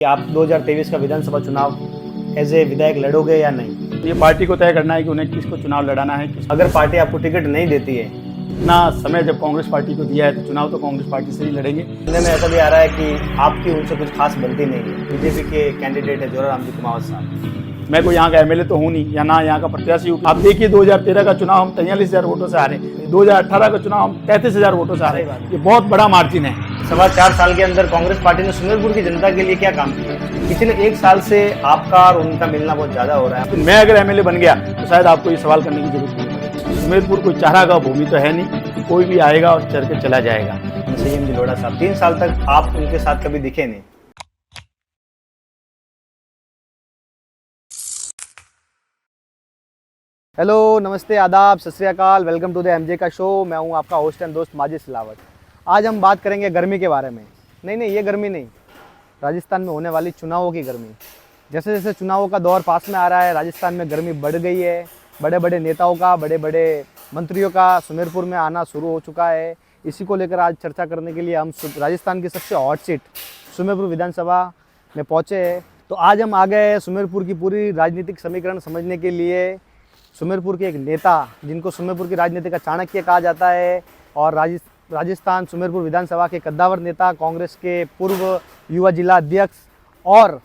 कि आप 2023 का विधानसभा चुनाव एज ए विधायक लड़ोगे या नहीं। ये पार्टी को तय करना है कि उन्हें किसको चुनाव लड़ाना है। अगर पार्टी आपको टिकट नहीं देती है, इतना समय जब कांग्रेस पार्टी को दिया है तो चुनाव तो कांग्रेस पार्टी से ही लड़ेंगे। सुनने में ऐसा भी आ रहा है कि आपकी उनसे कुछ खास बनती नहीं है। बीजेपी के कैंडिडेट है जोराराम जी कुमावत साहब। मैं कोई यहाँ का एमएलए तो हूँ नहीं या ना यहाँ का प्रत्याशी हूँ। आप देखिए 2013 का चुनाव हम 43,000 वोटों से हारे, 2018 का चुनाव हम 33,000 वोटों से हारे। ये बहुत बड़ा मार्जिन है। 4.25 साल के अंदर कांग्रेस पार्टी ने सुमेरपुर की जनता के लिए क्या काम किया? पिछले 1 साल से आपका और उनका मिलना बहुत ज्यादा हो रहा है। मैं अगर एमएलए बन गया तो शायद आपको ये सवाल करने की जरूरत नहीं। सुमेरपुर कोई चारा का भूमि तो है नहीं, कोई भी आएगा और चढ़ के चला जाएगा। संयम जी लोढ़ा साहब 3 साल तक आप उनके साथ कभी दिखे नहीं। हेलो, नमस्ते, आदाब, सत श्री अकाल, वेलकम टू द एमजे का शो। मैं हूं आपका होस्ट एंड दोस्त माजिद सिलावत। आज हम बात करेंगे गर्मी के बारे में। नहीं, ये गर्मी नहीं, राजस्थान में होने वाली चुनावों की गर्मी। जैसे जैसे चुनावों का दौर पास में आ रहा है, राजस्थान में गर्मी बढ़ गई है। बड़े बड़े नेताओं का, बड़े बड़े मंत्रियों का सुमेरपुर में आना शुरू हो चुका है। इसी को लेकर आज चर्चा करने के लिए हम राजस्थान की सबसे हॉट सीट सुमेरपुर विधानसभा में पहुँचे हैं। तो आज हम आ गए सुमेरपुर की पूरी राजनीतिक समीकरण समझने के लिए। सुमेरपुर के एक नेता जिनको सुमेरपुर की राजनीति का चाणक्य कहा जाता है और राजस्थान सुमेरपुर विधानसभा के कद्दावर नेता, कांग्रेस के पूर्व युवा जिला अध्यक्ष, और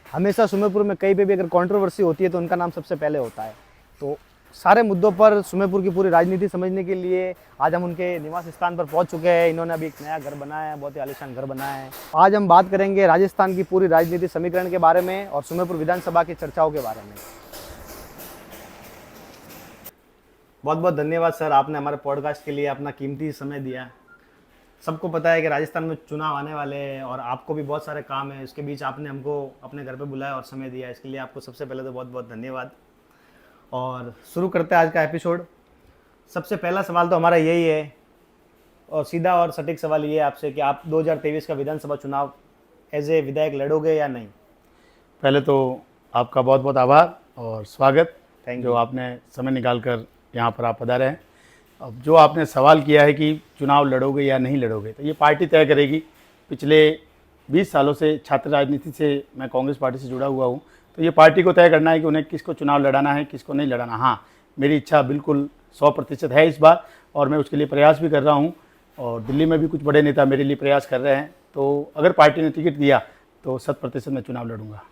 हमेशा सुमेरपुर में कहीं पे भी अगर कंट्रोवर्सी होती है तो उनका नाम सबसे पहले होता है। तो सारे मुद्दों पर सुमेरपुर की पूरी राजनीति समझने के लिए आज हम उनके निवास स्थान पर पहुंच चुके हैं। इन्होंने अभी एक नया घर बनाया है, बहुत ही आलीशान घर बनाया है। आज हम बात करेंगे राजस्थान की पूरी राजनीति समीकरण के बारे में और सुमेरपुर विधानसभा की चर्चाओं के बारे में। बहुत बहुत धन्यवाद सर, आपने हमारे पॉडकास्ट के लिए अपना कीमती समय दिया। सबको पता है कि राजस्थान में चुनाव आने वाले हैं और आपको भी बहुत सारे काम है। इसके बीच आपने हमको अपने घर पे बुलाया और समय दिया, इसके लिए आपको सबसे पहले तो बहुत बहुत धन्यवाद। और शुरू करते हैं आज का एपिसोड। सबसे पहला सवाल तो हमारा यही है और सीधा और सटीक सवाल ये है आपसे कि आप 2023 का विधानसभा चुनाव एज ए विधायक लड़ोगे या नहीं। पहले तो आपका बहुत बहुत आभार और स्वागत, थैंक जो यू। आपने समय निकाल कर यहाँ पर आप पधारे हैं। अब जो आपने सवाल किया है कि चुनाव लड़ोगे या नहीं लड़ोगे, तो ये पार्टी तय करेगी। पिछले 20 सालों से छात्र राजनीति से मैं कांग्रेस पार्टी से जुड़ा हुआ हूँ, तो ये पार्टी को तय करना है कि उन्हें किसको चुनाव लड़ाना है, किसको नहीं लड़ाना। हाँ, मेरी इच्छा बिल्कुल 100% है इस बार और मैं उसके लिए प्रयास भी कर रहा हूँ और दिल्ली में भी कुछ बड़े नेता मेरे लिए प्रयास कर रहे हैं। तो अगर पार्टी ने टिकट दिया तो 100% मैं चुनाव लड़ूंगा।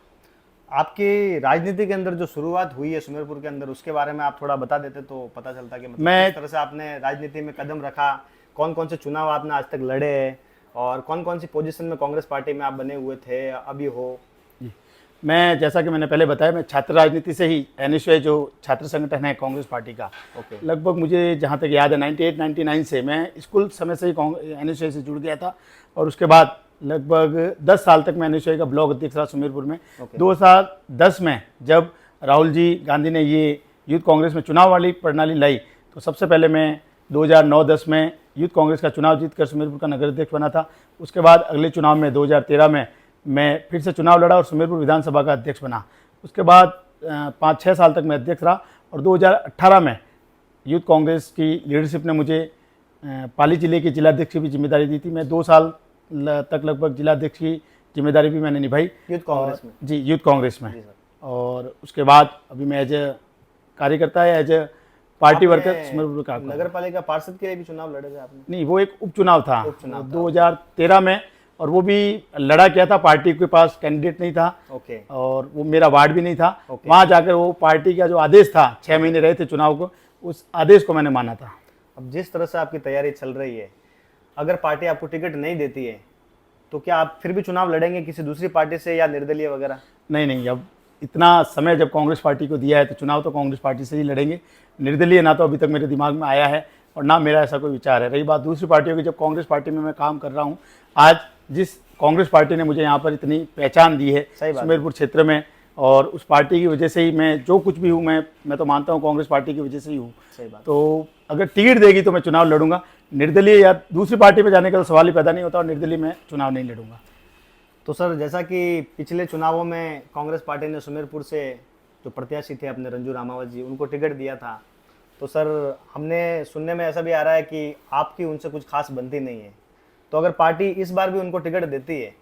आपकी राजनीति के अंदर जो शुरुआत हुई है सुमेरपुर के अंदर, उसके बारे में आप थोड़ा बता देते तो पता चलता कि मतलब किस तरह से आपने राजनीति में कदम रखा, कौन कौन से चुनाव आपने आज तक लड़े हैं और कौन कौन सी पोजीशन में कांग्रेस पार्टी में आप बने हुए थे, अभी हो। मैं, जैसा कि मैंने पहले बताया, मैं छात्र राजनीति से ही एनएसयूआई जो छात्र संगठन है कांग्रेस पार्टी का, लगभग मुझे जहाँ तक याद है 98-99 से मैं स्कूल समय से ही एनएसयूआई से जुड़ गया था और उसके बाद लगभग 10 साल तक मैं एनएसयूआई का ब्लॉक अध्यक्ष रहा सुमेरपुर में। 2010 में जब राहुल जी गांधी ने ये यूथ कांग्रेस में चुनाव वाली प्रणाली लाई, तो सबसे पहले मैं 2009-10 में यूथ कांग्रेस का चुनाव जीतकर सुमेरपुर का नगर अध्यक्ष बना था। उसके बाद अगले चुनाव में 2013 में मैं फिर से चुनाव लड़ा और सुमेरपुर विधानसभा का अध्यक्ष बना। उसके बाद 5-6 साल तक मैं अध्यक्ष रहा और 2018 में यूथ कांग्रेस की लीडरशिप ने मुझे पाली जिले के जिलाध्यक्ष की भी जिम्मेदारी दी थी। मैं 2 साल तक लगभग जिलाध्यक्ष की जिम्मेदारी भी मैंने निभाई यूथ कांग्रेस में। जी, यूथ कांग्रेस में। और उसके बाद अभी मैं एज ए कार्यकर्ता है, as a party worker Sumerpur का। नगर पालिका पार्षद के लिए भी चुनाव लड़े थे आपने? नहीं, वो एक उपचुनाव था 2013 में और वो भी लड़ा किया था, पार्टी के पास कैंडिडेट नहीं था। और वो मेरा वार्ड भी नहीं था। वहाँ जाकर वो पार्टी का जो आदेश था, 6 महीने रहे थे चुनाव को, उस आदेश को मैंने माना था। अब जिस तरह से आपकी तैयारी चल रही है, अगर पार्टी आपको टिकट नहीं देती है तो क्या आप फिर भी चुनाव लड़ेंगे किसी दूसरी पार्टी से या निर्दलीय वगैरह? नहीं, अब इतना समय जब कांग्रेस पार्टी को दिया है तो चुनाव तो कांग्रेस पार्टी से ही लड़ेंगे। निर्दलीय ना तो अभी तक मेरे दिमाग में आया है और ना मेरा ऐसा कोई विचार है। रही बात दूसरी पार्टियों की, जब कांग्रेस पार्टी में मैं काम कर रहा हूँ, आज जिस कांग्रेस पार्टी ने मुझे यहाँ पर इतनी पहचान दी है सुमेरपुर क्षेत्र में, और उस पार्टी की वजह से ही मैं जो कुछ भी हूँ, मैं तो मानता हूँ कांग्रेस पार्टी की वजह से ही हूँ। तो अगर टिकट देगी तो मैं चुनाव लड़ूंगा। निर्दलीय या दूसरी पार्टी में जाने का तो सवाल ही पैदा नहीं होता और निर्दलीय में चुनाव नहीं लड़ूंगा। तो सर, जैसा कि पिछले चुनावों में कांग्रेस पार्टी ने सुमेरपुर से जो प्रत्याशी थे अपने रंजू रामावत जी, उनको टिकट दिया था, तो सर हमने सुनने में ऐसा भी आ रहा है कि आपकी उनसे कुछ खास बनती नहीं है। तो अगर पार्टी इस बार भी उनको टिकट देती है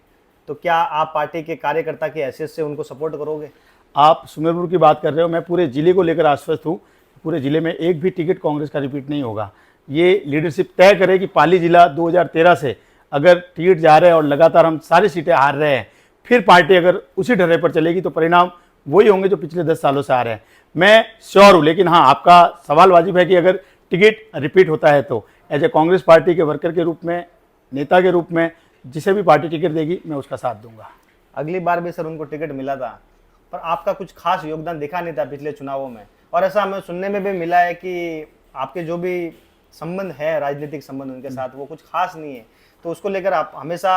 तो क्या आप पार्टी के कार्यकर्ता की हैसियत से उनको सपोर्ट करोगे? आप सुमेरपुर की बात कर रहे हो, मैं पूरे जिले को लेकर आश्वस्त हूँ। पूरे जिले में एक भी टिकट कांग्रेस का रिपीट नहीं होगा। ये लीडरशिप तय करे कि पाली जिला 2013 से अगर टिकट जा रहे हैं और लगातार हम सारी सीटें हार रहे हैं, फिर पार्टी अगर उसी ढर्रे पर चलेगी तो परिणाम वही होंगे जो पिछले 10 सालों से आ रहे हैं। मैं श्योर हूँ, लेकिन हाँ, आपका सवाल वाजिब है कि अगर टिकट रिपीट होता है तो एज ए कांग्रेस पार्टी के वर्कर के रूप में, नेता के रूप में, जिसे भी पार्टी टिकट देगी मैं उसका साथ दूंगा। अगली बार भी सर उनको टिकट मिला था, पर आपका कुछ खास योगदान दिखा नहीं था पिछले चुनावों में, और ऐसा हमें सुनने में भी मिला है कि आपके जो भी संबंध है, राजनीतिक संबंध उनके साथ, वो कुछ खास नहीं है। तो उसको लेकर आप हमेशा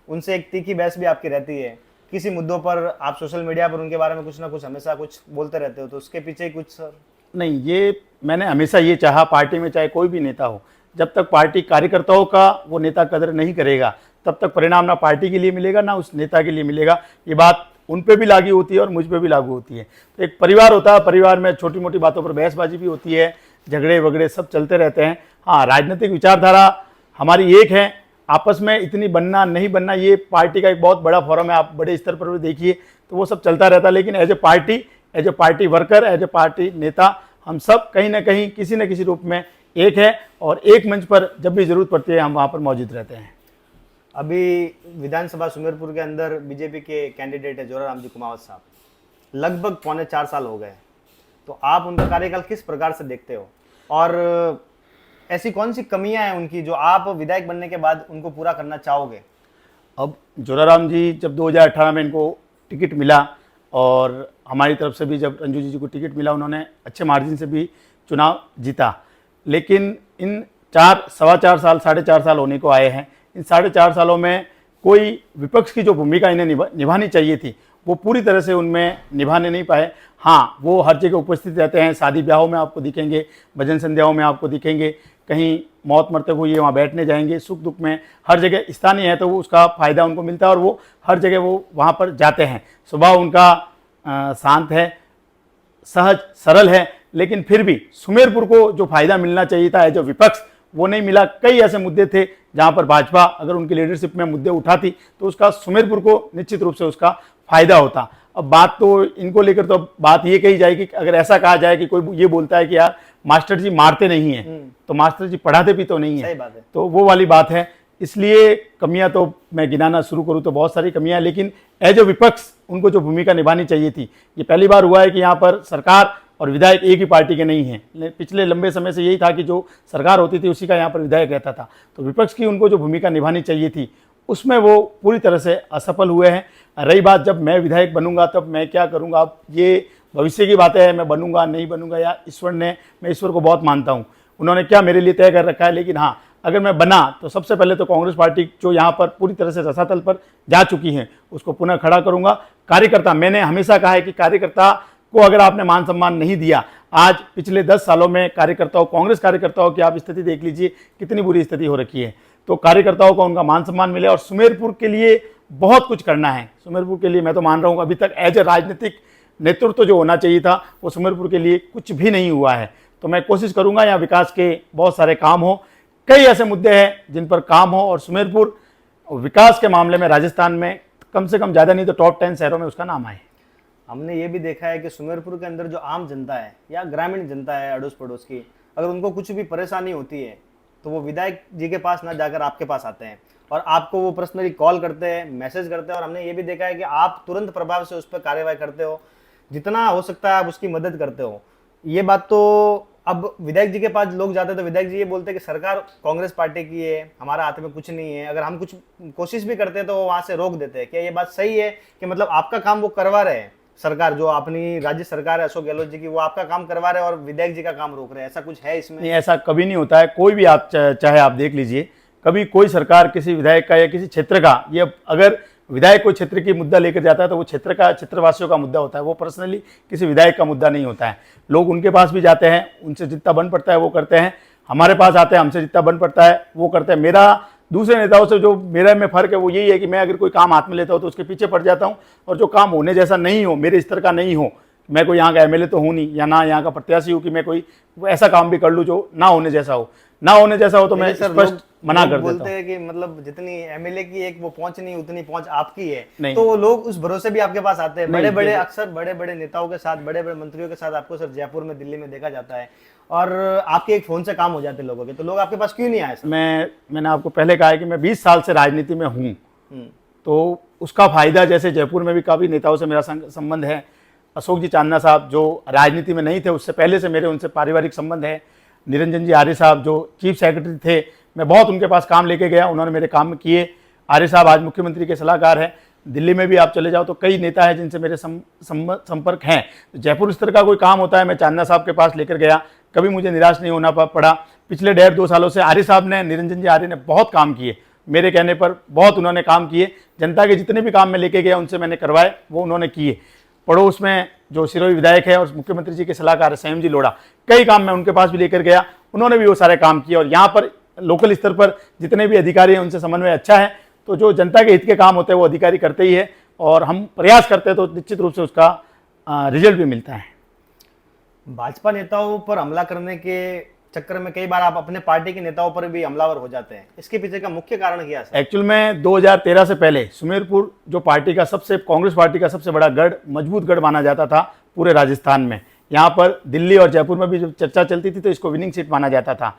उनसे एक तीखी बहस भी आपकी रहती है। किसी मुद्दों पर आप सोशल मीडिया पर उनके बारे में कुछ ना कुछ हमेशा कुछ बोलते रहते हो, तो उसके पीछे कुछ सर? नहीं, ये मैंने हमेशा ये चाहा, पार्टी में चाहे कोई भी नेता हो, जब तक पार्टी कार्यकर्ताओं का वो नेता कदर नहीं करेगा तब तक परिणाम ना पार्टी के लिए मिलेगा ना उस नेता के लिए मिलेगा। ये बात उन पे भी लागू होती है और मुझ पे भी लागू होती है। तो एक परिवार होता है, परिवार में छोटी मोटी बातों पर बहसबाजी भी होती है, झगड़े वगड़े सब चलते रहते हैं। हाँ, राजनीतिक विचारधारा हमारी एक है, आपस में इतनी बनना नहीं बनना ये पार्टी का एक बहुत बड़ा फोरम है, आप बड़े स्तर पर भी देखिए तो वो सब चलता रहता है। लेकिन as a party worker, as a party नेता, हम सब कहीं ना कहीं किसी न किसी रूप में एक है, और एक मंच पर जब भी जरूरत पड़ती है हम वहाँ पर मौजूद रहते हैं। अभी विधानसभा सुमेरपुर के अंदर बीजेपी के कैंडिडेट है जोराराम जी कुमावत साहब, लगभग 3.25 साल हो गए, तो आप उनका कार्यकाल किस प्रकार से देखते हो, और ऐसी कौन सी कमियां हैं उनकी जो आप विधायक बनने के बाद उनको पूरा करना चाहोगे? अब जोराराम जी जब 2018 में इनको टिकट मिला, और हमारी तरफ से भी जब रंजू जी को टिकट मिला, उन्होंने अच्छे मार्जिन से भी चुनाव जीता। लेकिन इन 4 साल 4.5 साल होने को आए हैं, इन 4.5 सालों में कोई विपक्ष की जो भूमिका इन्हें निभानी चाहिए थी वो पूरी तरह से उनमें निभाने नहीं पाए। हाँ, वो हर जगह उपस्थित रहते हैं, शादी ब्याहों में आपको दिखेंगे, भजन संध्याओं में आपको दिखेंगे, कहीं मौत मरतब हुई है वहाँ बैठने जाएंगे, सुख दुख में हर जगह स्थानीय है तो वो उसका फ़ायदा उनको मिलता है और वो हर जगह वो वहाँ पर जाते हैं। स्वभाव उनका शांत है, सहज सरल है, लेकिन फिर भी सुमेरपुर को जो फ़ायदा मिलना चाहिए था एज ए विपक्ष वो नहीं मिला। कई ऐसे मुद्दे थे जहाँ पर भाजपा अगर उनकी लीडरशिप में मुद्दे उठाती तो उसका सुमेरपुर को निश्चित रूप से उसका फ़ायदा होता। अब बात तो इनको लेकर तो बात ये कही जाएगी कि अगर ऐसा कहा जाए कि कोई ये बोलता है कि यार मास्टर जी मारते नहीं हैं, तो मास्टर जी पढ़ाते भी तो नहीं है, सही बात है। तो वो वाली बात है। इसलिए कमियां तो मैं गिनाना शुरू करूं तो बहुत सारी कमियां, लेकिन एज ए विपक्ष उनको जो भूमिका निभानी चाहिए थी, ये पहली बार हुआ है कि यहाँ पर सरकार और विधायक एक ही पार्टी के नहीं हैं। पिछले लंबे समय से यही था कि जो सरकार होती थी उसी का यहाँ पर विधायक रहता था, तो विपक्ष की उनको जो भूमिका निभानी चाहिए थी उसमें वो पूरी तरह से असफल हुए हैं। रही बात जब मैं विधायक बनूंगा तब मैं क्या करूंगा, अब ये भविष्य की बातें हैं, मैं बनूंगा नहीं बनूंगा, या मैं ईश्वर को बहुत मानता हूँ, उन्होंने क्या मेरे लिए तय कर रखा है। लेकिन हाँ, अगर मैं बना तो सबसे पहले तो कांग्रेस पार्टी जो यहाँ पर पूरी तरह से रसातल पर जा चुकी है उसको पुनः खड़ा करूंगा। कार्यकर्ता, मैंने हमेशा कहा है कि कार्यकर्ता को अगर आपने मान सम्मान नहीं दिया, आज पिछले 10 सालों में कार्यकर्ताओं, कांग्रेस कार्यकर्ताओं की आप स्थिति देख लीजिए कितनी बुरी स्थिति हो रखी है। तो कार्यकर्ताओं को उनका मान सम्मान मिले, और सुमेरपुर के लिए बहुत कुछ करना है। सुमेरपुर के लिए मैं तो मान रहा हूँ अभी तक एज ए राजनीतिक नेतृत्व जो होना चाहिए था वो सुमेरपुर के लिए कुछ भी नहीं हुआ है। तो मैं कोशिश करूंगा यहाँ विकास के बहुत सारे काम हो, कई ऐसे मुद्दे हैं जिन पर काम हो, और सुमेरपुर विकास के मामले में राजस्थान में कम से कम ज़्यादा नहीं तो टॉप 10 शहरों में उसका नाम आए। हमने ये भी देखा है कि सुमेरपुर के अंदर जो आम जनता है या ग्रामीण जनता है अड़ोस पड़ोस की, अगर उनको कुछ भी परेशानी होती है तो वो विधायक जी के पास ना जाकर आपके पास आते हैं, और आपको वो पर्सनली कॉल करते हैं, मैसेज करते हैं, और हमने ये भी देखा है कि आप तुरंत प्रभाव से उस पर कार्रवाई करते हो, जितना हो सकता है आप उसकी मदद करते हो। ये बात तो अब विधायक जी के पास लोग जाते हैं तो विधायक जी ये बोलते हैं कि सरकार कांग्रेस पार्टी की है, हमारा हाथ में कुछ नहीं है, अगर हम कुछ कोशिश भी करते हैं तो वो वहाँ से रोक देते हैं। क्या ये बात सही है कि मतलब आपका काम वो करवा रहे हैं, सरकार जो अपनी राज्य सरकार है अशोक गहलोत जी की, वो आपका काम करवा रहे हैं और विधायक जी का काम रोक रहे हैं, ऐसा कुछ है इसमें? नहीं, ऐसा कभी नहीं होता है। कोई भी आप चाहे आप देख लीजिए, कभी कोई सरकार किसी विधायक का या किसी क्षेत्र का, ये अगर विधायक कोई क्षेत्र की मुद्दा लेकर जाता है तो वो क्षेत्र का, क्षेत्रवासियों का मुद्दा होता है, वो पर्सनली किसी विधायक का मुद्दा नहीं होता है। लोग उनके पास भी जाते हैं, उनसे जितना बन पड़ता है वो करते हैं, हमारे पास आते हैं, हमसे जितना बन पड़ता है वो करते हैं। मेरा दूसरे नेताओं से जो मेरा में फ़र्क है वो यही है कि मैं अगर कोई काम हाथ में लेता हूँ तो उसके पीछे पड़ जाता हूँ, और जो काम होने जैसा नहीं हो, मेरे स्तर का नहीं हो, मैं कोई यहाँ का एमएलए तो हूँ नहीं, या ना यहाँ का प्रत्याशी हूँ कि मैं कोई ऐसा काम भी कर लूँ जो ना होने जैसा हो, ना होने जैसा हो तो मैं सर, स्पष्ट मना कर देता बोलते हूँ। हैं कि मतलब जितनी एमएलए की एक वो पहुंच नहीं, उतनी पहुंच आपकी है। नहीं। तो लोग उस भरोसे भी आपके पास आते हैं। नहीं, बड़े बड़े देखो। अक्सर बड़े बड़े नेताओं के साथ, बड़े बड़े मंत्रियों के साथ आपको सर जयपुर में, दिल्ली में देखा जाता है, और आपके एक फोन से काम हो जाते हैं लोगों के। तो लोग आपके पास क्यों नहीं आए सर? मैंने आपको पहले कहा है कि मैं 20 साल से राजनीति में हूँ, हम्म, तो उसका फायदा, जैसे जयपुर में भी काफ़ी नेताओं से मेरा संबंध है। अशोक जी चांदना साहब जो राजनीति में नहीं थे, उससे पहले से मेरे उनसे पारिवारिक संबंध है। निरंजन जी आर्य साहब जो चीफ सेक्रेटरी थे, मैं बहुत उनके पास काम लेके गया, उन्होंने मेरे काम किए। आर्य साहब आज मुख्यमंत्री के सलाहकार हैं। दिल्ली में भी आप चले जाओ तो कई नेता हैं जिनसे मेरे संपर्क हैं। तो जयपुर स्तर का कोई काम होता है, मैं चांदना साहब के पास लेकर गया, कभी मुझे निराश नहीं होना पड़ा। पिछले 1.5-2 सालों से आर्य साहब ने, निरंजन जी आर्य ने बहुत काम किए, मेरे कहने पर बहुत उन्होंने काम किए। जनता के जितने भी काम मैं लेके गया उनसे मैंने करवाए, वो उन्होंने किए। पड़ोस में जो सिरोही विधायक है और मुख्यमंत्री जी के सलाहकार है संयम जी लोढ़ा, कई काम मैं उनके पास भी लेकर गया, उन्होंने भी वो सारे काम किए। और यहाँ पर लोकल स्तर पर जितने भी अधिकारी हैं उनसे समन्वय अच्छा है। तो जो जनता के हित के काम होते हैं वो अधिकारी करते ही है, और हम प्रयास करते हैं तो निश्चित रूप से उसका रिजल्ट भी मिलता है। भाजपा नेताओं पर हमला करने के चक्कर में कई बार आप अपने पार्टी के नेताओं पर भी हमलावर हो जाते हैं। इसके पीछे का मुख्य कारण क्या है? एक्चुअल में 2013 से पहले सुमेरपुर जो पार्टी का कांग्रेस पार्टी का सबसे बड़ा गढ़, मजबूत गढ़ माना जाता था पूरे राजस्थान में। यहाँ पर दिल्ली और जयपुर में भी जब चर्चा चलती थी तो इसको विनिंग सीट माना जाता था।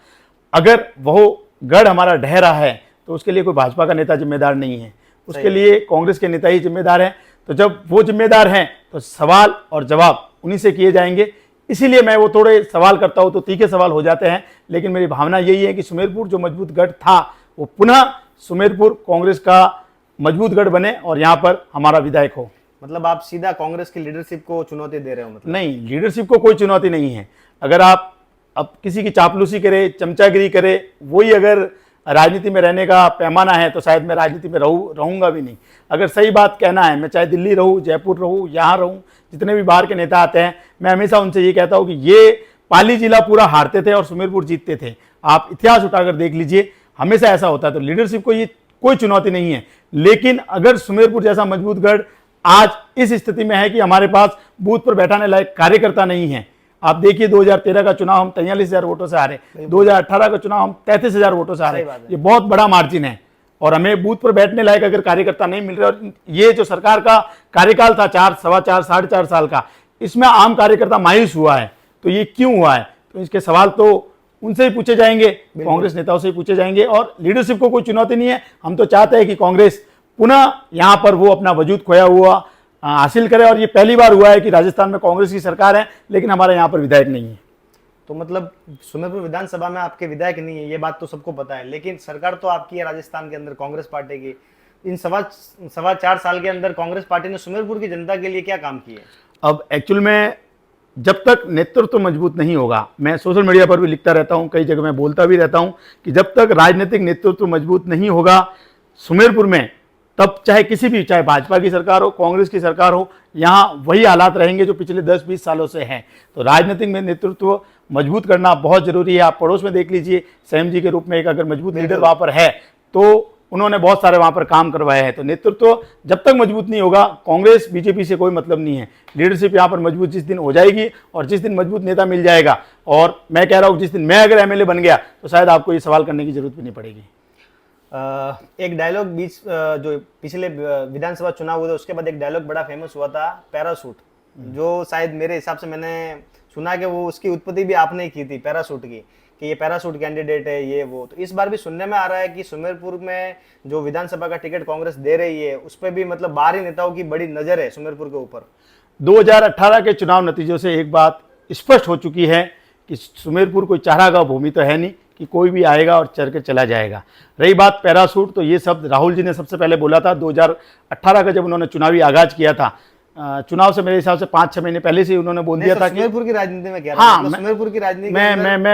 अगर वो गढ़ हमारा ढह रहा है तो उसके लिए कोई भाजपा का नेता जिम्मेदार नहीं है, उसके लिए कांग्रेस के नेता ही जिम्मेदार हैं। तो जब वो जिम्मेदार हैं तो सवाल और जवाब उन्हीं से किए जाएंगे। इसीलिए मैं वो थोड़े सवाल करता हूं तो तीखे सवाल हो जाते हैं, लेकिन मेरी भावना यही है कि सुमेरपुर जो मजबूत गढ़ था वो पुनः सुमेरपुर कांग्रेस का मजबूत गढ़ बने और यहाँ पर हमारा विधायक हो। मतलब आप सीधा कांग्रेस की लीडरशिप को चुनौती दे रहे हो? मतलब नहीं, लीडरशिप को कोई चुनौती नहीं है। अगर आप अब किसी की चापलूसी करे, चमचागिरी करे, वही अगर राजनीति में रहने का पैमाना है तो शायद मैं राजनीति में रहूंगा भी नहीं। अगर सही बात कहना है, मैं चाहे दिल्ली रहूं, जयपुर रहूं, यहाँ रहूं, जितने भी बाहर के नेता आते हैं, मैं हमेशा उनसे ये कहता हूं कि ये पाली जिला पूरा हारते थे और सुमेरपुर जीतते थे। आप इतिहास उठाकर देख लीजिए, हमेशा ऐसा होता है। तो लीडरशिप को ये कोई चुनौती नहीं है। लेकिन अगर सुमेरपुर जैसा मजबूत गढ़ आज इस स्थिति में है कि हमारे पास बूथ पर बैठाने लायक कार्यकर्ता नहीं है। आप देखिए 2013 का चुनाव हम 43,000 वोटों से हारे, 2018 का चुनाव हम 33,000 वोटों से हारे। ये बहुत बड़ा मार्जिन है और हमें बूथ पर बैठने लायक अगर कार्यकर्ता नहीं मिल रहे, और ये जो सरकार का कार्यकाल था 4, सवा 4, 4.5 साल का, इसमें आम कार्यकर्ता मायूस हुआ है। तो ये क्यों हुआ है? तो इसके सवाल तो उनसे ही पूछे जाएंगे, कांग्रेस नेताओं से ही पूछे जाएंगे। और लीडरशिप को कोई चुनौती नहीं है। हम तो चाहते हैं कि कांग्रेस पुनः यहाँ पर वो अपना वजूद खोया हुआ हासिल करे। और ये पहली बार हुआ है कि राजस्थान में कांग्रेस की सरकार है लेकिन हमारे यहाँ पर विधायक नहीं है। तो मतलब सुमेरपुर विधानसभा में आपके विधायक नहीं है, ये बात तो सबको पता है, लेकिन सरकार तो आपकी है राजस्थान के अंदर, कांग्रेस पार्टी की। इन सवा 4 साल के अंदर कांग्रेस पार्टी ने सुमेरपुर की जनता के लिए क्या काम किए? अब एक्चुअल में जब तक नेतृत्व मजबूत नहीं होगा, मैं सोशल मीडिया पर भी लिखता रहता हूँ, कई जगह मैं बोलता भी रहता हूँ कि जब तक राजनीतिक नेतृत्व मजबूत नहीं होगा सुमेरपुर में, तब चाहे किसी भी, चाहे भाजपा की सरकार हो, कांग्रेस की सरकार हो, यहाँ वही हालात रहेंगे जो पिछले 10-20 सालों से हैं। तो राजनीतिक में नेतृत्व मजबूत करना बहुत जरूरी है। आप पड़ोस में देख लीजिए, संयम जी के रूप में एक अगर मजबूत लीडर वहाँ पर है तो उन्होंने बहुत सारे वहाँ पर काम करवाए हैं। तो नेतृत्व जब तक मजबूत नहीं होगा, कांग्रेस बीजेपी से कोई मतलब नहीं है। लीडरशिप यहाँ पर मजबूत जिस दिन हो जाएगी और जिस दिन मजबूत नेता मिल जाएगा, और मैं कह रहा हूँ जिस दिन मैं अगर एमएलए बन गया तो शायद आपको ये सवाल करने की जरूरत भी नहीं पड़ेगी। एक डायलॉग बीच जो पिछले विधानसभा चुनाव हुए थे उसके बाद एक डायलॉग बड़ा फेमस हुआ था, पैराशूट, जो शायद मेरे हिसाब से मैंने सुना कि वो उसकी उत्पत्ति भी आपने ही की थी, पैराशूट की, कि ये पैराशूट कैंडिडेट है ये वो। तो इस बार भी सुनने में आ रहा है कि सुमेरपुर में जो विधानसभा का टिकट कांग्रेस दे रही है उस पर भी मतलब बाहरी नेताओं की बड़ी नजर है सुमेरपुर के ऊपर। 2018 के चुनाव नतीजों से एक बात स्पष्ट हो चुकी है कि सुमेरपुर कोई चारागाह भूमि तो है नहीं कि कोई भी आएगा और चढ़ के चला जाएगा। रही बात पैराशूट, तो ये शब्द राहुल जी ने सबसे पहले बोला था 2018 का जब उन्होंने चुनावी आगाज किया था। चुनाव से मेरे हिसाब से 5-6 महीने पहले से उन्होंने बोल दिया था कि सुमेरपुर की राजनीति में क्या, हाँ, सुमेरपुर की राजनीति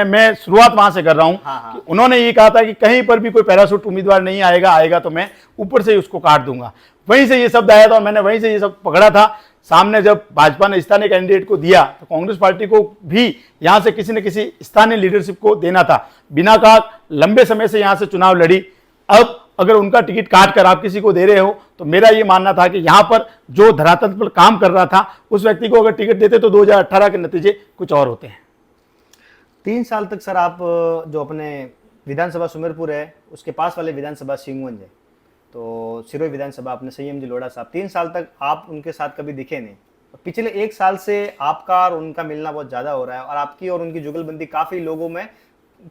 मैं शुरुआत वहां से कर रहा हूँ। कि उन्होंने ये कहा था कि कहीं पर भी कोई पैराशूट उम्मीदवार नहीं आएगा तो मैं ऊपर से ही उसको काट दूंगा। वहीं से ये शब्द आया था और मैंने वहीं से ये शब्द पकड़ा था। सामने जब भाजपा ने स्थानीय कैंडिडेट को दिया तो कांग्रेस पार्टी को भी यहाँ से किसी न किसी स्थानीय लीडरशिप को देना था। बिना कहा लंबे समय से यहाँ से चुनाव लड़ी, अब अगर उनका टिकट काट कर आप किसी को दे रहे हो तो मेरा ये मानना था कि यहाँ पर जो धरातल पर काम कर रहा था उस व्यक्ति को अगर टिकट देते तो 2018 के नतीजे कुछ और होते हैं। 3 साल तक सर आप जो अपने विधानसभा सुमेरपुर है उसके पास वाले विधानसभा सिंगवंज है, तो सिरोही विधानसभा अपने संयम जी लोढ़ा साहब 3 साल तक आप उनके साथ कभी दिखे नहीं। पिछले 1 साल से आपका और उनका मिलना बहुत ज्यादा हो रहा है और आपकी और उनकी जुगलबंदी काफी लोगों में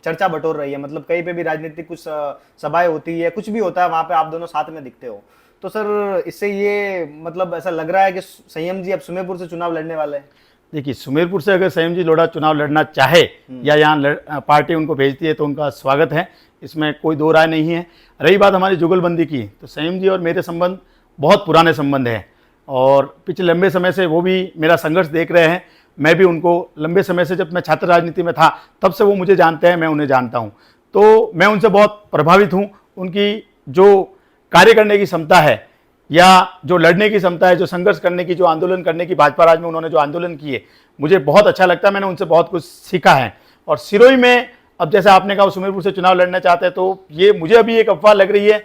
चर्चा बटोर रही है। मतलब कहीं पे भी राजनीतिक कुछ सभाएं होती है, कुछ भी होता है, वहां पे आप दोनों साथ में दिखते हो। तो सर इससे ये मतलब ऐसा लग रहा है कि संयम जी अब सुमेरपुर से चुनाव लड़ने वाले हैं। देखिए, सुमेरपुर से अगर संयम जी लोढ़ा चुनाव लड़ना चाहे या यहाँ पार्टी उनको भेजती है तो उनका स्वागत है, इसमें कोई दो राय नहीं है। रही बात हमारी जुगलबंदी की, तो संयम जी और मेरे संबंध बहुत पुराने संबंध हैं और पिछले लंबे समय से वो भी मेरा संघर्ष देख रहे हैं। मैं भी उनको लंबे समय से, जब मैं छात्र राजनीति में था तब से वो मुझे जानते हैं, मैं उन्हें जानता हूँ, तो मैं उनसे बहुत प्रभावित हूँ। उनकी जो कार्य करने की क्षमता है या जो लड़ने की क्षमता है, जो संघर्ष करने की, जो आंदोलन करने की, भाजपा राज में उन्होंने जो आंदोलन किए, मुझे बहुत अच्छा लगता है। मैंने उनसे बहुत कुछ सीखा है। और सिरोही में अब जैसे आपने कहा सुमेरपुर से चुनाव लड़ना चाहते हैं, तो ये मुझे अभी एक अफवाह लग रही है।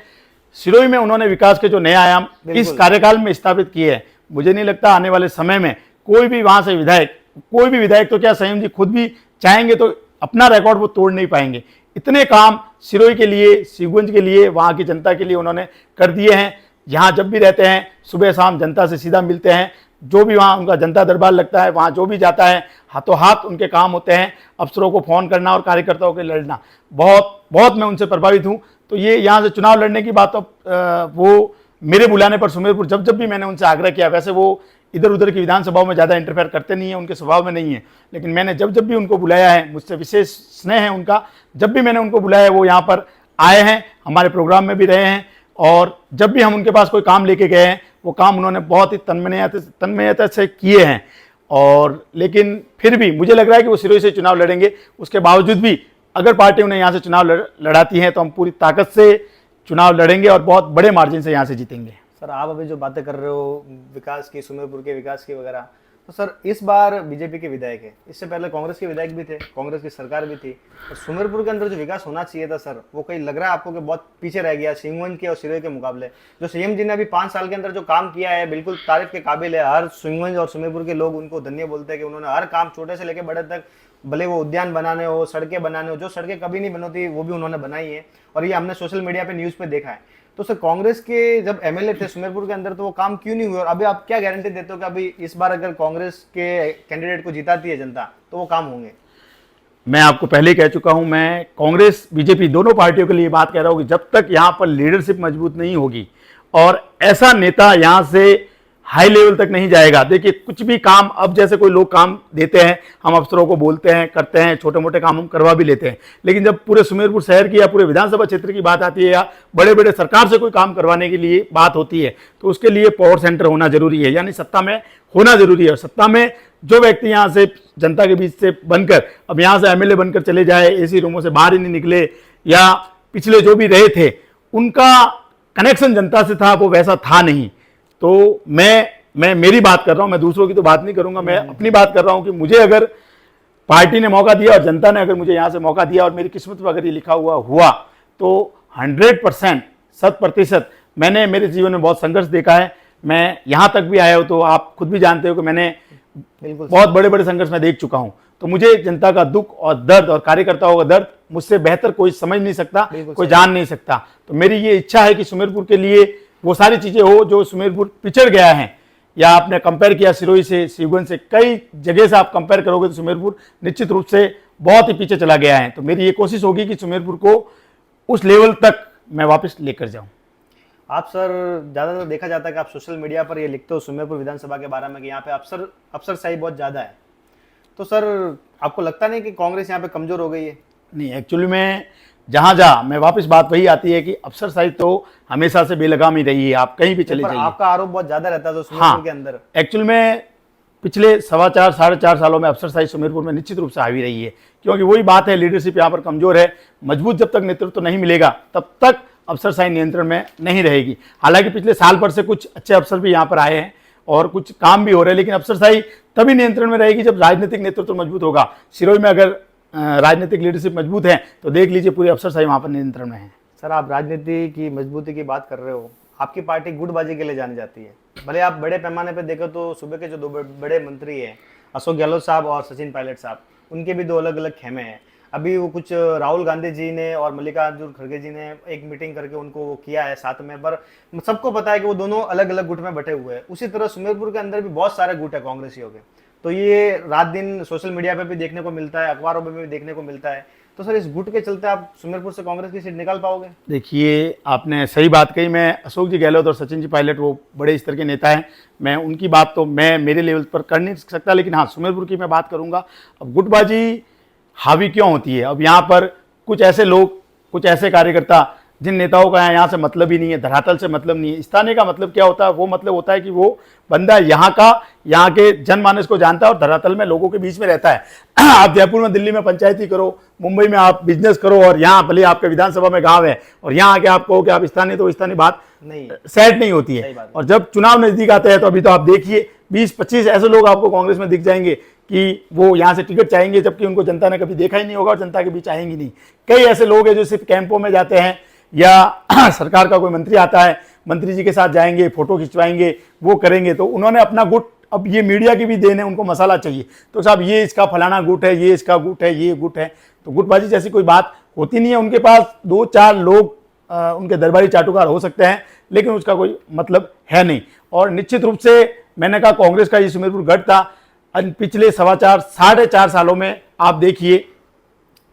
सिरोही में उन्होंने विकास के जो नए आयाम इस कार्यकाल में स्थापित किए हैं, मुझे नहीं लगता आने वाले समय में कोई भी वहां से विधायक, कोई भी विधायक, तो क्या संयम जी खुद भी चाहेंगे तो अपना रिकॉर्ड वो तोड़ नहीं पाएंगे। इतने काम सिरोही के लिए, शिवगंज के लिए, वहां की जनता के लिए उन्होंने कर दिए हैं। यहाँ जब भी रहते हैं सुबह शाम जनता से सीधा मिलते हैं, जो भी वहाँ उनका जनता दरबार लगता है, वहाँ जो भी जाता है हाथों हाथ उनके काम होते हैं। अफसरों को फ़ोन करना और कार्यकर्ताओं के लड़ना, बहुत बहुत मैं उनसे प्रभावित हूँ। तो ये यहाँ से चुनाव लड़ने की बात, वो मेरे बुलाने पर सुमेरपुर जब जब भी मैंने उनसे आग्रह किया, वैसे वो इधर उधर की विधानसभाओं में ज़्यादा इंटरफेयर करते नहीं है, उनके स्वभाव में नहीं है, लेकिन मैंने जब जब भी उनको बुलाया है, मुझसे विशेष स्नेह है उनका, जब भी मैंने उनको बुलाया है वो यहाँ पर आए हैं, हमारे प्रोग्राम में भी रहे हैं। और जब भी हम उनके पास कोई काम लेके गए हैं, वो काम उन्होंने बहुत ही तन्मयता से किए हैं। और लेकिन फिर भी मुझे लग रहा है कि वो सिरोही से चुनाव लड़ेंगे। उसके बावजूद भी अगर पार्टी उन्हें यहाँ से चुनाव लड़ाती है तो हम पूरी ताकत से चुनाव लड़ेंगे और बहुत बड़े मार्जिन से यहाँ से जीतेंगे। सर आप अभी जो बातें कर रहे हो विकास की, सुमेरपुर के विकास की वगैरह, तो सर इस बार बीजेपी के विधायक है, इससे पहले कांग्रेस के विधायक भी थे, कांग्रेस की सरकार भी थी। और सुमेरपुर के अंदर जो विकास होना चाहिए था सर, वो कहीं लग रहा है आपको कि बहुत पीछे रह गया सिंगवंज के और सिरोही के मुकाबले। जो सीएम जी ने अभी 5 साल के अंदर जो काम किया है, बिल्कुल तारीफ के काबिल है। हर सिंगवंज और सुमेरपुर के लोग उनको धन्य बोलते हैं कि उन्होंने हर काम छोटे से लेकर बड़े तक, भले वो उद्यान बनाने हो, सड़कें बनाने हो, जो सड़कें कभी नहीं बनती वो भी उन्होंने बनाई है। और ये हमने सोशल मीडिया पे, न्यूज़ पे देखा है। तो सर कांग्रेस के जब एमएलए थे सुमेरपुर के अंदर, तो वो काम क्यों नहीं हुए? और अभी आप क्या गारंटी देते हो कि अभी इस बार अगर कांग्रेस के कैंडिडेट को जिताती है जनता तो वो काम होंगे? मैं आपको पहले ही कह चुका हूं, मैं कांग्रेस बीजेपी दोनों पार्टियों के लिए बात कह रहा हूं कि जब तक यहां पर लीडरशिप मजबूत नहीं होगी और ऐसा नेता यहां से हाई लेवल तक नहीं जाएगा। देखिए, कुछ भी काम, अब जैसे कोई लोग काम देते हैं, हम अफसरों को बोलते हैं, करते हैं, छोटे मोटे काम हम करवा भी लेते हैं, लेकिन जब पूरे सुमेरपुर शहर की या पूरे विधानसभा क्षेत्र की बात आती है या बड़े बड़े सरकार से कोई काम करवाने के लिए बात होती है, तो उसके लिए पावर सेंटर होना जरूरी है, यानी सत्ता में होना जरूरी है। और सत्ता में जो व्यक्ति यहाँ से जनता के बीच से बनकर अब यहाँ से एमएलए बनकर चले जाए, एसी रूमों से बाहर ही नहीं निकले, या पिछले जो भी रहे थे उनका कनेक्शन जनता से था, वो वैसा था नहीं। तो मैं मेरी बात कर रहा हूं, मैं दूसरों की तो बात नहीं करूंगा, मैं अपनी बात कर रहा हूं कि मुझे अगर पार्टी ने मौका दिया और जनता ने अगर मुझे यहां से मौका दिया और मेरी किस्मत पर अगर ये लिखा हुआ तो 100%, 100% मैंने मेरे जीवन में बहुत संघर्ष देखा है। मैं यहां तक भी आया हूं तो आप खुद भी जानते हो कि मैंने बहुत बड़े बड़े संघर्ष में देख चुका हूं। तो मुझे जनता का दुख और दर्द और कार्यकर्ताओं का दर्द मुझसे बेहतर कोई समझ नहीं सकता, कोई जान नहीं सकता। तो मेरी ये इच्छा है कि सुमेरपुर के लिए वो सारी चीजें हो जो सुमेरपुर पिछड़ गया है। या आपने कंपेयर किया सिरोही से, शिवगंज से, कई जगह से आप कंपेयर करोगे तो सुमेरपुर निश्चित रूप से बहुत ही पीछे चला गया है। तो मेरी ये कोशिश होगी कि सुमेरपुर को उस लेवल तक मैं वापस लेकर जाऊं। आप सर ज़्यादातर देखा जाता है कि आप सोशल मीडिया पर ये लिखते हो सुमेरपुर विधानसभा के बारे में कि यहाँ पे अफसरशाही बहुत ज़्यादा है। तो सर आपको लगता नहीं कि कांग्रेस यहाँ पे कमज़ोर हो गई है? नहीं, एक्चुअली में जहाँ मैं वापस बात वही आती है कि अफसरशाही तो हमेशा से बेलगाम ही रही है, आप कहीं भी चले जाइए। आपका आरोप बहुत ज़्यादा रहता है तो सुमेरपुर के अंदर। एक्चुअल में पिछले 4.25 साढ़े 4 सालों में अफसरशाही सुमेरपुर में निश्चित रूप से हावी रही है, क्योंकि वही बात है, लीडरशिप यहाँ पर कमजोर है। मजबूत जब तक नेतृत्व नहीं मिलेगा तब तक अफसरशाही नियंत्रण में नहीं रहेगी। हालांकि पिछले साल भर से कुछ अच्छे अफसर भी यहाँ पर आए हैं और कुछ काम भी हो रहे हैं, लेकिन अफसरशाही तभी नियंत्रण में रहेगी जब राजनीतिक नेतृत्व मजबूत होगा। सिरोही में अगर राजनीतिक लीडरशिप मजबूत है तो देख लीजिए पूरी अफसरशाही वहाँ पर नियंत्रण में है। सर आप राजनीति की मजबूती की बात कर रहे हो, आपकी पार्टी गुटबाजी के लिए जानी जाती है। भले आप बड़े पैमाने पर देखो तो सुबह के जो 2 बड़े मंत्री हैं, अशोक गहलोत साहब और सचिन पायलट साहब, उनके भी दो अलग अलग खेमे हैं। अभी वो कुछ राहुल गांधी जी ने और मल्लिकार्जुन खड़गे जी ने एक मीटिंग करके उनको वो किया है साथ में, पर सबको पता है कि वो दोनों अलग अलग गुट में बटे हुए हैं। उसी तरह सुमेरपुर के अंदर भी बहुत सारे गुट है कांग्रेसियों के, तो ये रात दिन सोशल मीडिया पे भी देखने को मिलता है, अखबारों में भी देखने को मिलता है। तो सर, इस गुट के चलते आप सुमेरपुर से कांग्रेस की सीट निकाल पाओगे? देखिए, आपने सही बात कही। मैं अशोक जी गहलोत और सचिन जी पायलट वो बड़े स्तर के नेता हैं, मैं उनकी बात तो मैं मेरे लेवल पर कर नहीं सकता, लेकिन हाँ सुमेरपुर की मैं बात करूंगा। अब गुटबाजी हावी क्यों होती है? अब यहाँ पर कुछ ऐसे लोग, कुछ ऐसे कार्यकर्ता जिन नेताओं का यहाँ से मतलब ही नहीं है, धरातल से मतलब नहीं है। स्थानीय का मतलब क्या होता है? वो मतलब होता है कि वो बंदा यहाँ का, यहाँ के जनमानस को जानता है और धरातल में लोगों के बीच में रहता है। आप जयपुर में, दिल्ली में पंचायती करो, मुंबई में आप बिजनेस करो, और यहाँ भले आपके विधानसभा में गांव है और यहाँ आके आप कहो कि आप स्थानीय, तो स्थानीय बात नहीं, सेट नहीं होती है। और जब चुनाव नजदीक आते हैं तो अभी तो आप देखिए 20-25 ऐसे लोग आपको कांग्रेस में दिख जाएंगे कि वो यहाँ से टिकट चाहेंगे, जबकि उनको जनता ने कभी देखा ही नहीं होगा और जनता के बीच आएंगे नहीं। कई ऐसे लोग हैं जो सिर्फ कैंपों में जाते हैं, या सरकार का कोई मंत्री आता है, मंत्री जी के साथ जाएंगे, फोटो खिंचवाएंगे, वो करेंगे। तो उन्होंने अपना गुट, अब ये मीडिया की भी देन है, उनको मसाला चाहिए, तो साहब ये इसका फलाना गुट है, ये इसका गुट है, ये गुट है। तो गुटबाजी जैसी कोई बात होती नहीं है। उनके पास 2-4 लोग उनके दरबारी चाटुकार हो सकते हैं, लेकिन उसका कोई मतलब है नहीं। और निश्चित रूप से मैंने कहा कांग्रेस का ये सुमेरपुर गढ़ था। पिछले 4.25 सालों में आप देखिए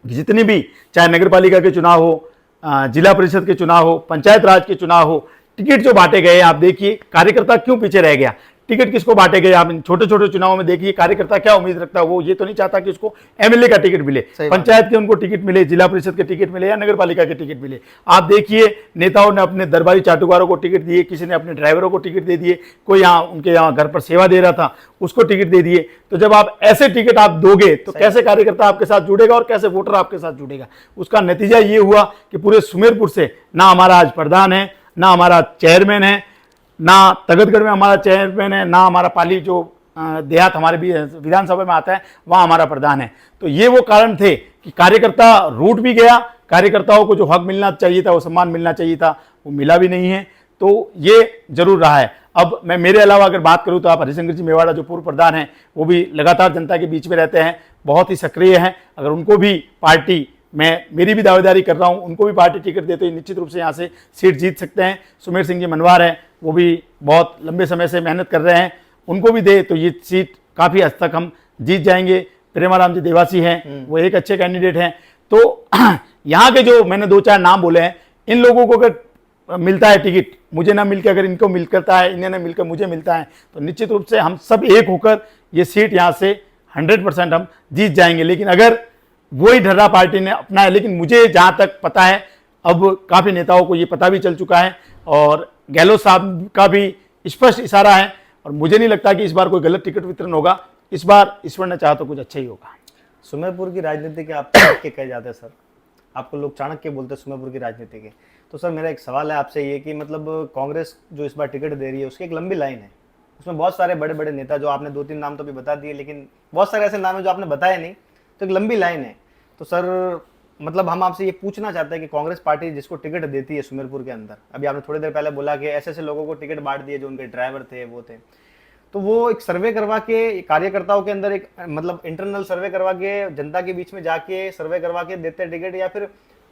जितनी भी, चाहे नगर पालिका के चुनाव हो, जिला परिषद के चुनाव हो, पंचायत राज के चुनाव हो, टिकट जो बांटे गए आप देखिए कार्यकर्ता क्यों पीछे रह गया। टिकट किसको बांटे गए? आप इन छोटे छोटे चुनावों में देखिए कार्यकर्ता क्या उम्मीद रखता है। वो ये तो नहीं चाहता कि उसको एमएलए का टिकट मिले, पंचायत के उनको टिकट मिले, जिला परिषद के टिकट मिले या नगर पालिका के टिकट मिले। आप देखिए नेताओं ने अपने दरबारी चाटुकारों को टिकट दिए, किसी ने अपने ड्राइवरों को टिकट दे दिए, कोई यहाँ उनके यहाँ घर पर सेवा दे रहा था उसको टिकट दे दिए। तो जब आप ऐसे टिकट आप दोगे तो कैसे कार्यकर्ता आपके साथ जुड़ेगा और कैसे वोटर आपके साथ जुड़ेगा? उसका नतीजा ये हुआ कि पूरे सुमेरपुर से ना हमारा आज प्रधान है, ना हमारा चेयरमैन है, ना तगतगढ़ में हमारा चेयरमैन है, ना हमारा पाली जो देहात हमारे भी विधानसभा में आता है वहाँ हमारा प्रधान है। तो ये वो कारण थे कि कार्यकर्ता रूट भी गया, कार्यकर्ताओं को जो हक मिलना चाहिए था, वो सम्मान मिलना चाहिए था, वो मिला भी नहीं है। तो ये जरूर रहा है। अब मैं मेरे अलावा अगर बात करूँ तो आप हरिशंकर जी मेवाड़ा जो पूर्व प्रधान हैं, वो भी लगातार जनता के बीच में रहते हैं, बहुत ही सक्रिय हैं। अगर उनको भी पार्टी, मैं मेरी भी दावेदारी कर रहा हूं, उनको भी पार्टी टिकट देते हुए निश्चित रूप से यहाँ से सीट जीत सकते हैं। सुमेर सिंह जी मनवार हैं, वो भी बहुत लंबे समय से मेहनत कर रहे हैं, उनको भी दे तो ये सीट काफ़ी हद तक हम जीत जाएंगे। प्रेमाराम जी देवासी हैं, वो एक अच्छे कैंडिडेट हैं। तो यहाँ के जो मैंने 2-4 नाम बोले हैं, इन लोगों को अगर मिलता है टिकट, मुझे ना मिलकर अगर इनको मिल करता है, इन्हें ना मिलकर मुझे मिलता है, तो निश्चित रूप से हम सब एक होकर ये सीट यहाँ से 100% हम जीत जाएंगे। लेकिन अगर वही ढर्रा पार्टी ने अपना है, लेकिन मुझे जहाँ तक पता है, अब काफ़ी नेताओं को ये पता भी चल चुका है और गहलोत साहब का भी स्पष्ट इशारा है, और मुझे नहीं लगता कि इस बार कोई गलत टिकट वितरण होगा। इस बार ईश्वर ने चाहा तो कुछ अच्छा ही होगा। सुमेरपुर की राजनीति के आप चाणक्य कहे जाते हैं सर, आपको लोग चाणक्य बोलते हैं सुमेरपुर की राजनीति के। तो सर मेरा एक सवाल है आपसे ये कि मतलब कांग्रेस जो इस बार टिकट दे रही है उसकी एक लंबी लाइन है, उसमें बहुत सारे बड़े बड़े नेता, जो आपने 2-3 नाम तो भी बता दिए, लेकिन बहुत सारे ऐसे नाम है जो आपने बताए नहीं, तो एक लंबी लाइन है। तो सर मतलब हम आपसे ये पूछना चाहते हैं कि कांग्रेस पार्टी जिसको टिकट देती है सुमेरपुर के अंदर, अभी आपने थोड़ी देर पहले बोला कि ऐसे ऐसे लोगों को टिकट बांट दिए जो उनके ड्राइवर थे, वो थे, तो वो एक सर्वे करवा के कार्यकर्ताओं के अंदर एक मतलब इंटरनल सर्वे करवा के जनता के बीच में जाके सर्वे करवा के देते टिकट, या फिर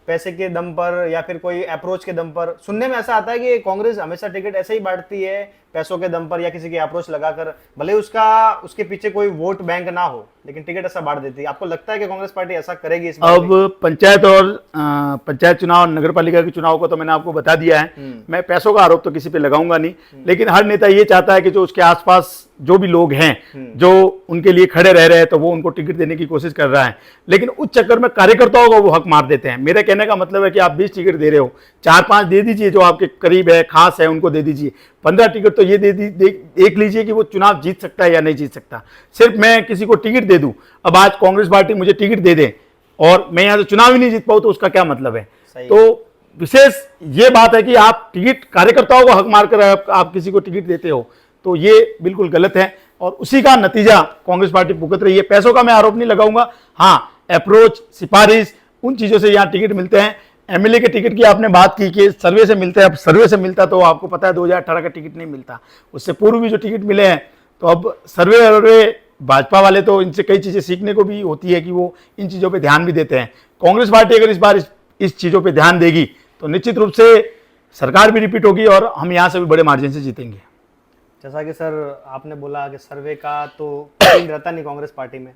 पैसे के दम पर या फिर कोई अप्रोच के दम पर? सुनने में ऐसा आता है कि कांग्रेस हमेशा टिकट ऐसे ही बांटती है, पैसों के दम पर या किसी की अप्रोच लगाकर, भले उसके पीछे कोई वोट बैंक ना हो, लेकिन टिकट ऐसा बांट देती है। आपको लगता है कि कांग्रेस पार्टी ऐसा करेगी इस बार? अब पंचायत चुनाव और नगर पालिका के चुनाव को तो मैंने आपको बता दिया है, मैं पैसों का आरोप तो किसी पे लगाऊंगा नहीं, लेकिन हर नेता ये चाहता है कि जो उसके आसपास जो भी लोग हैं जो उनके लिए खड़े रह रहे हैं, तो वो उनको टिकट देने की कोशिश कर रहा है, लेकिन उस चक्कर में कार्यकर्ताओं को वो हक मार देते हैं। मेरे कहने का मतलब है कि आप 20 टिकट दे रहे हो, 4-5 दे दीजिए जो आपके करीब है, खास है, उनको दे दीजिए। 15 टिकट तो ये देख लीजिए कि वो चुनाव जीत सकता है या नहीं जीत सकता। सिर्फ मैं किसी को टिकट दे दूं, अब आज कांग्रेस पार्टी मुझे टिकट दे दे और मैं यहां से चुनाव ही नहीं जीत पाऊं, तो उसका क्या मतलब है? तो विशेष ये बात है कि आप टिकट कार्यकर्ताओं को हक मारकर आप किसी को टिकट देते हो, तो ये बिल्कुल गलत है और उसी का नतीजा कांग्रेस पार्टी भुगत रही है। पैसों का मैं आरोप नहीं लगाऊंगा, हाँ अप्रोच, सिफारिश, उन चीजों से यहाँ टिकट मिलते हैं। एमएलए के टिकट की आपने बात की कि सर्वे से मिलते हैं, अब सर्वे से मिलता तो आपको पता है 2018 का टिकट नहीं मिलता, उससे पूर्व भी जो टिकट मिले हैं, तो अब सर्वे भाजपा वाले तो इनसे कई चीज़ें सीखने को भी होती है कि वो इन चीज़ों पे ध्यान भी देते हैं। कांग्रेस पार्टी अगर इस बार इस चीज़ों पे ध्यान देगी तो निश्चित रूप से सरकार भी रिपीट होगी और हम यहाँ से भी बड़े मार्जिन से जीतेंगे। जैसा कि सर आपने बोला कि सर्वे का तो यकीन रहता नहीं कांग्रेस पार्टी में,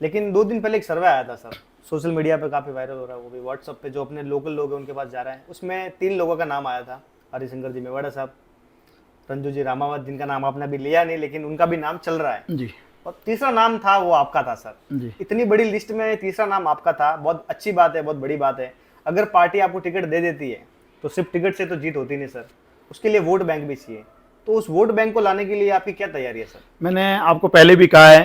लेकिन 2 दिन पहले एक सर्वे आया था सर, सोशल मीडिया पे काफ़ी वायरल हो रहा है, वो भी व्हाट्सएप पे, जो अपने लोकल लोग हैं उनके पास जा रहे हैं। उसमें 3 लोगों का नाम आया था, हरिशंकर जी मेवाड़ा साहब, रंजू जी रामावत, जिनका नाम आपने अभी लिया नहीं लेकिन उनका भी नाम चल रहा है जी, और तीसरा नाम था वो आपका था सर जी। इतनी बड़ी लिस्ट में तीसरा नाम आपका था, बहुत अच्छी बात है, बहुत बड़ी बात है। अगर पार्टी आपको टिकट दे देती है तो सिर्फ टिकट से तो जीत होती नहीं सर, उसके लिए वोट बैंक भी चाहिए। तो उस वोट बैंक को लाने के लिए आपकी क्या तैयारी है सर? मैंने आपको पहले भी कहा है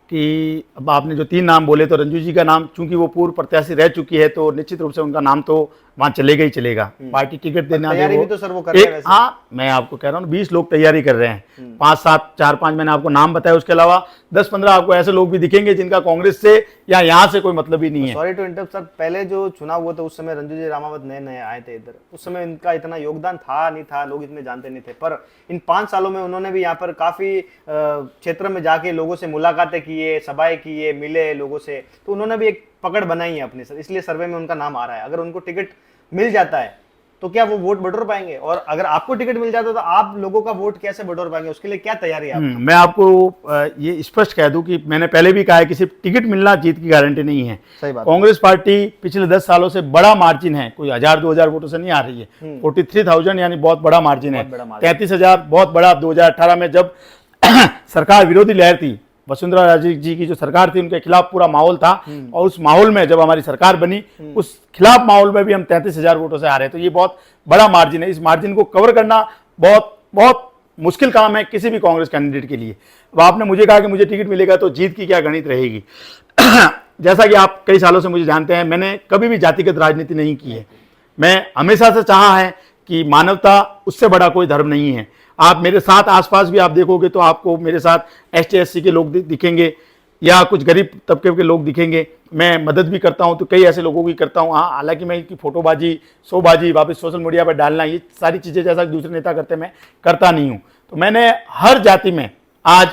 कि अब आपने जो 3 नाम बोले तो रंजू जी का नाम चूंकि वो पूर्व प्रत्याशी रह चुकी है तो निश्चित रूप से उनका नाम तो वहाँ चलेगा ही चलेगा। पार्टी टिकट देना तैयारी भी तो सर वो कर रहे हैं वैसे। हाँ, मैं आपको कह रहा हूँ 20 लोग तैयारी कर रहे हैं, 5-7 मैंने आपको नाम बताया, उसके अलावा 10-15 आपको ऐसे लोग भी दिखेंगे जिनका कांग्रेस से या यहाँ से कोई मतलब ही नहीं है। सॉरी टू इंटरप्ट सर, पहले जो चुनाव हुआ था उस समय रंजू जी रामावत नए नए आए थे इधर, उस समय इनका इतना योगदान था नहीं था, लोग इतने जानते नहीं थे, पर इन 5 सालों में उन्होंने भी यहाँ पर काफी क्षेत्र में जाके लोगों से मुलाकातें किए, सभाएं किए, मिले लोगों से, तो उन्होंने भी एक पकड़ बनाई है अपनी सर, इसलिए सर्वे में उनका नाम आ रहा है। अगर उनको टिकट मिल जाता है तो क्या वो वोट बटोर पाएंगे? और अगर आपको टिकट मिल जाता है तो आप लोगों का वोट कैसे बटोर पाएंगे? उसके लिए क्या तैयारी है आपकी? मैं आपको ये स्पष्ट कह दूं कि मैंने पहले भी कहा है कि सिर्फ टिकट मिलना जीत की गारंटी नहीं है। सही बात। कांग्रेस पार्टी पिछले 10 सालों से बड़ा मार्जिन है, कोई 1000-2000 वोटों से नहीं आ रही है, 43,000 यानी बहुत बड़ा मार्जिन है। 33,000 बहुत बड़ा। 2018 में जब सरकार विरोधी लहर थी, वसुंधरा राजे जी की जो सरकार थी, उनके खिलाफ पूरा माहौल था, और उस माहौल में जब हमारी सरकार बनी, उस खिलाफ माहौल में भी हम 33,000 वोटों से आ रहे हैं, तो ये बहुत बड़ा मार्जिन है। इस मार्जिन को कवर करना बहुत बहुत मुश्किल काम है किसी भी कांग्रेस कैंडिडेट के लिए। अब आपने मुझे कहा कि मुझे टिकट मिलेगा तो जीत की क्या गणित रहेगी। जैसा कि आप कई सालों से मुझे जानते हैं, मैंने कभी भी जातिगत राजनीति नहीं की है। मैं हमेशा से चाहा है कि मानवता, उससे बड़ा कोई धर्म नहीं है। आप मेरे साथ आसपास भी आप देखोगे तो आपको मेरे साथ ST-SC के लोग दिखेंगे या कुछ गरीब तबके के लोग दिखेंगे। मैं मदद भी करता हूं तो कई ऐसे लोगों की करता हूं। हाँ, हालांकि मैं इनकी फोटोबाजी, शोबाजी वापस सोशल मीडिया पर डालना, ये सारी चीज़ें जैसा दूसरे नेता करते मैं करता नहीं हूं। तो मैंने हर जाति में आज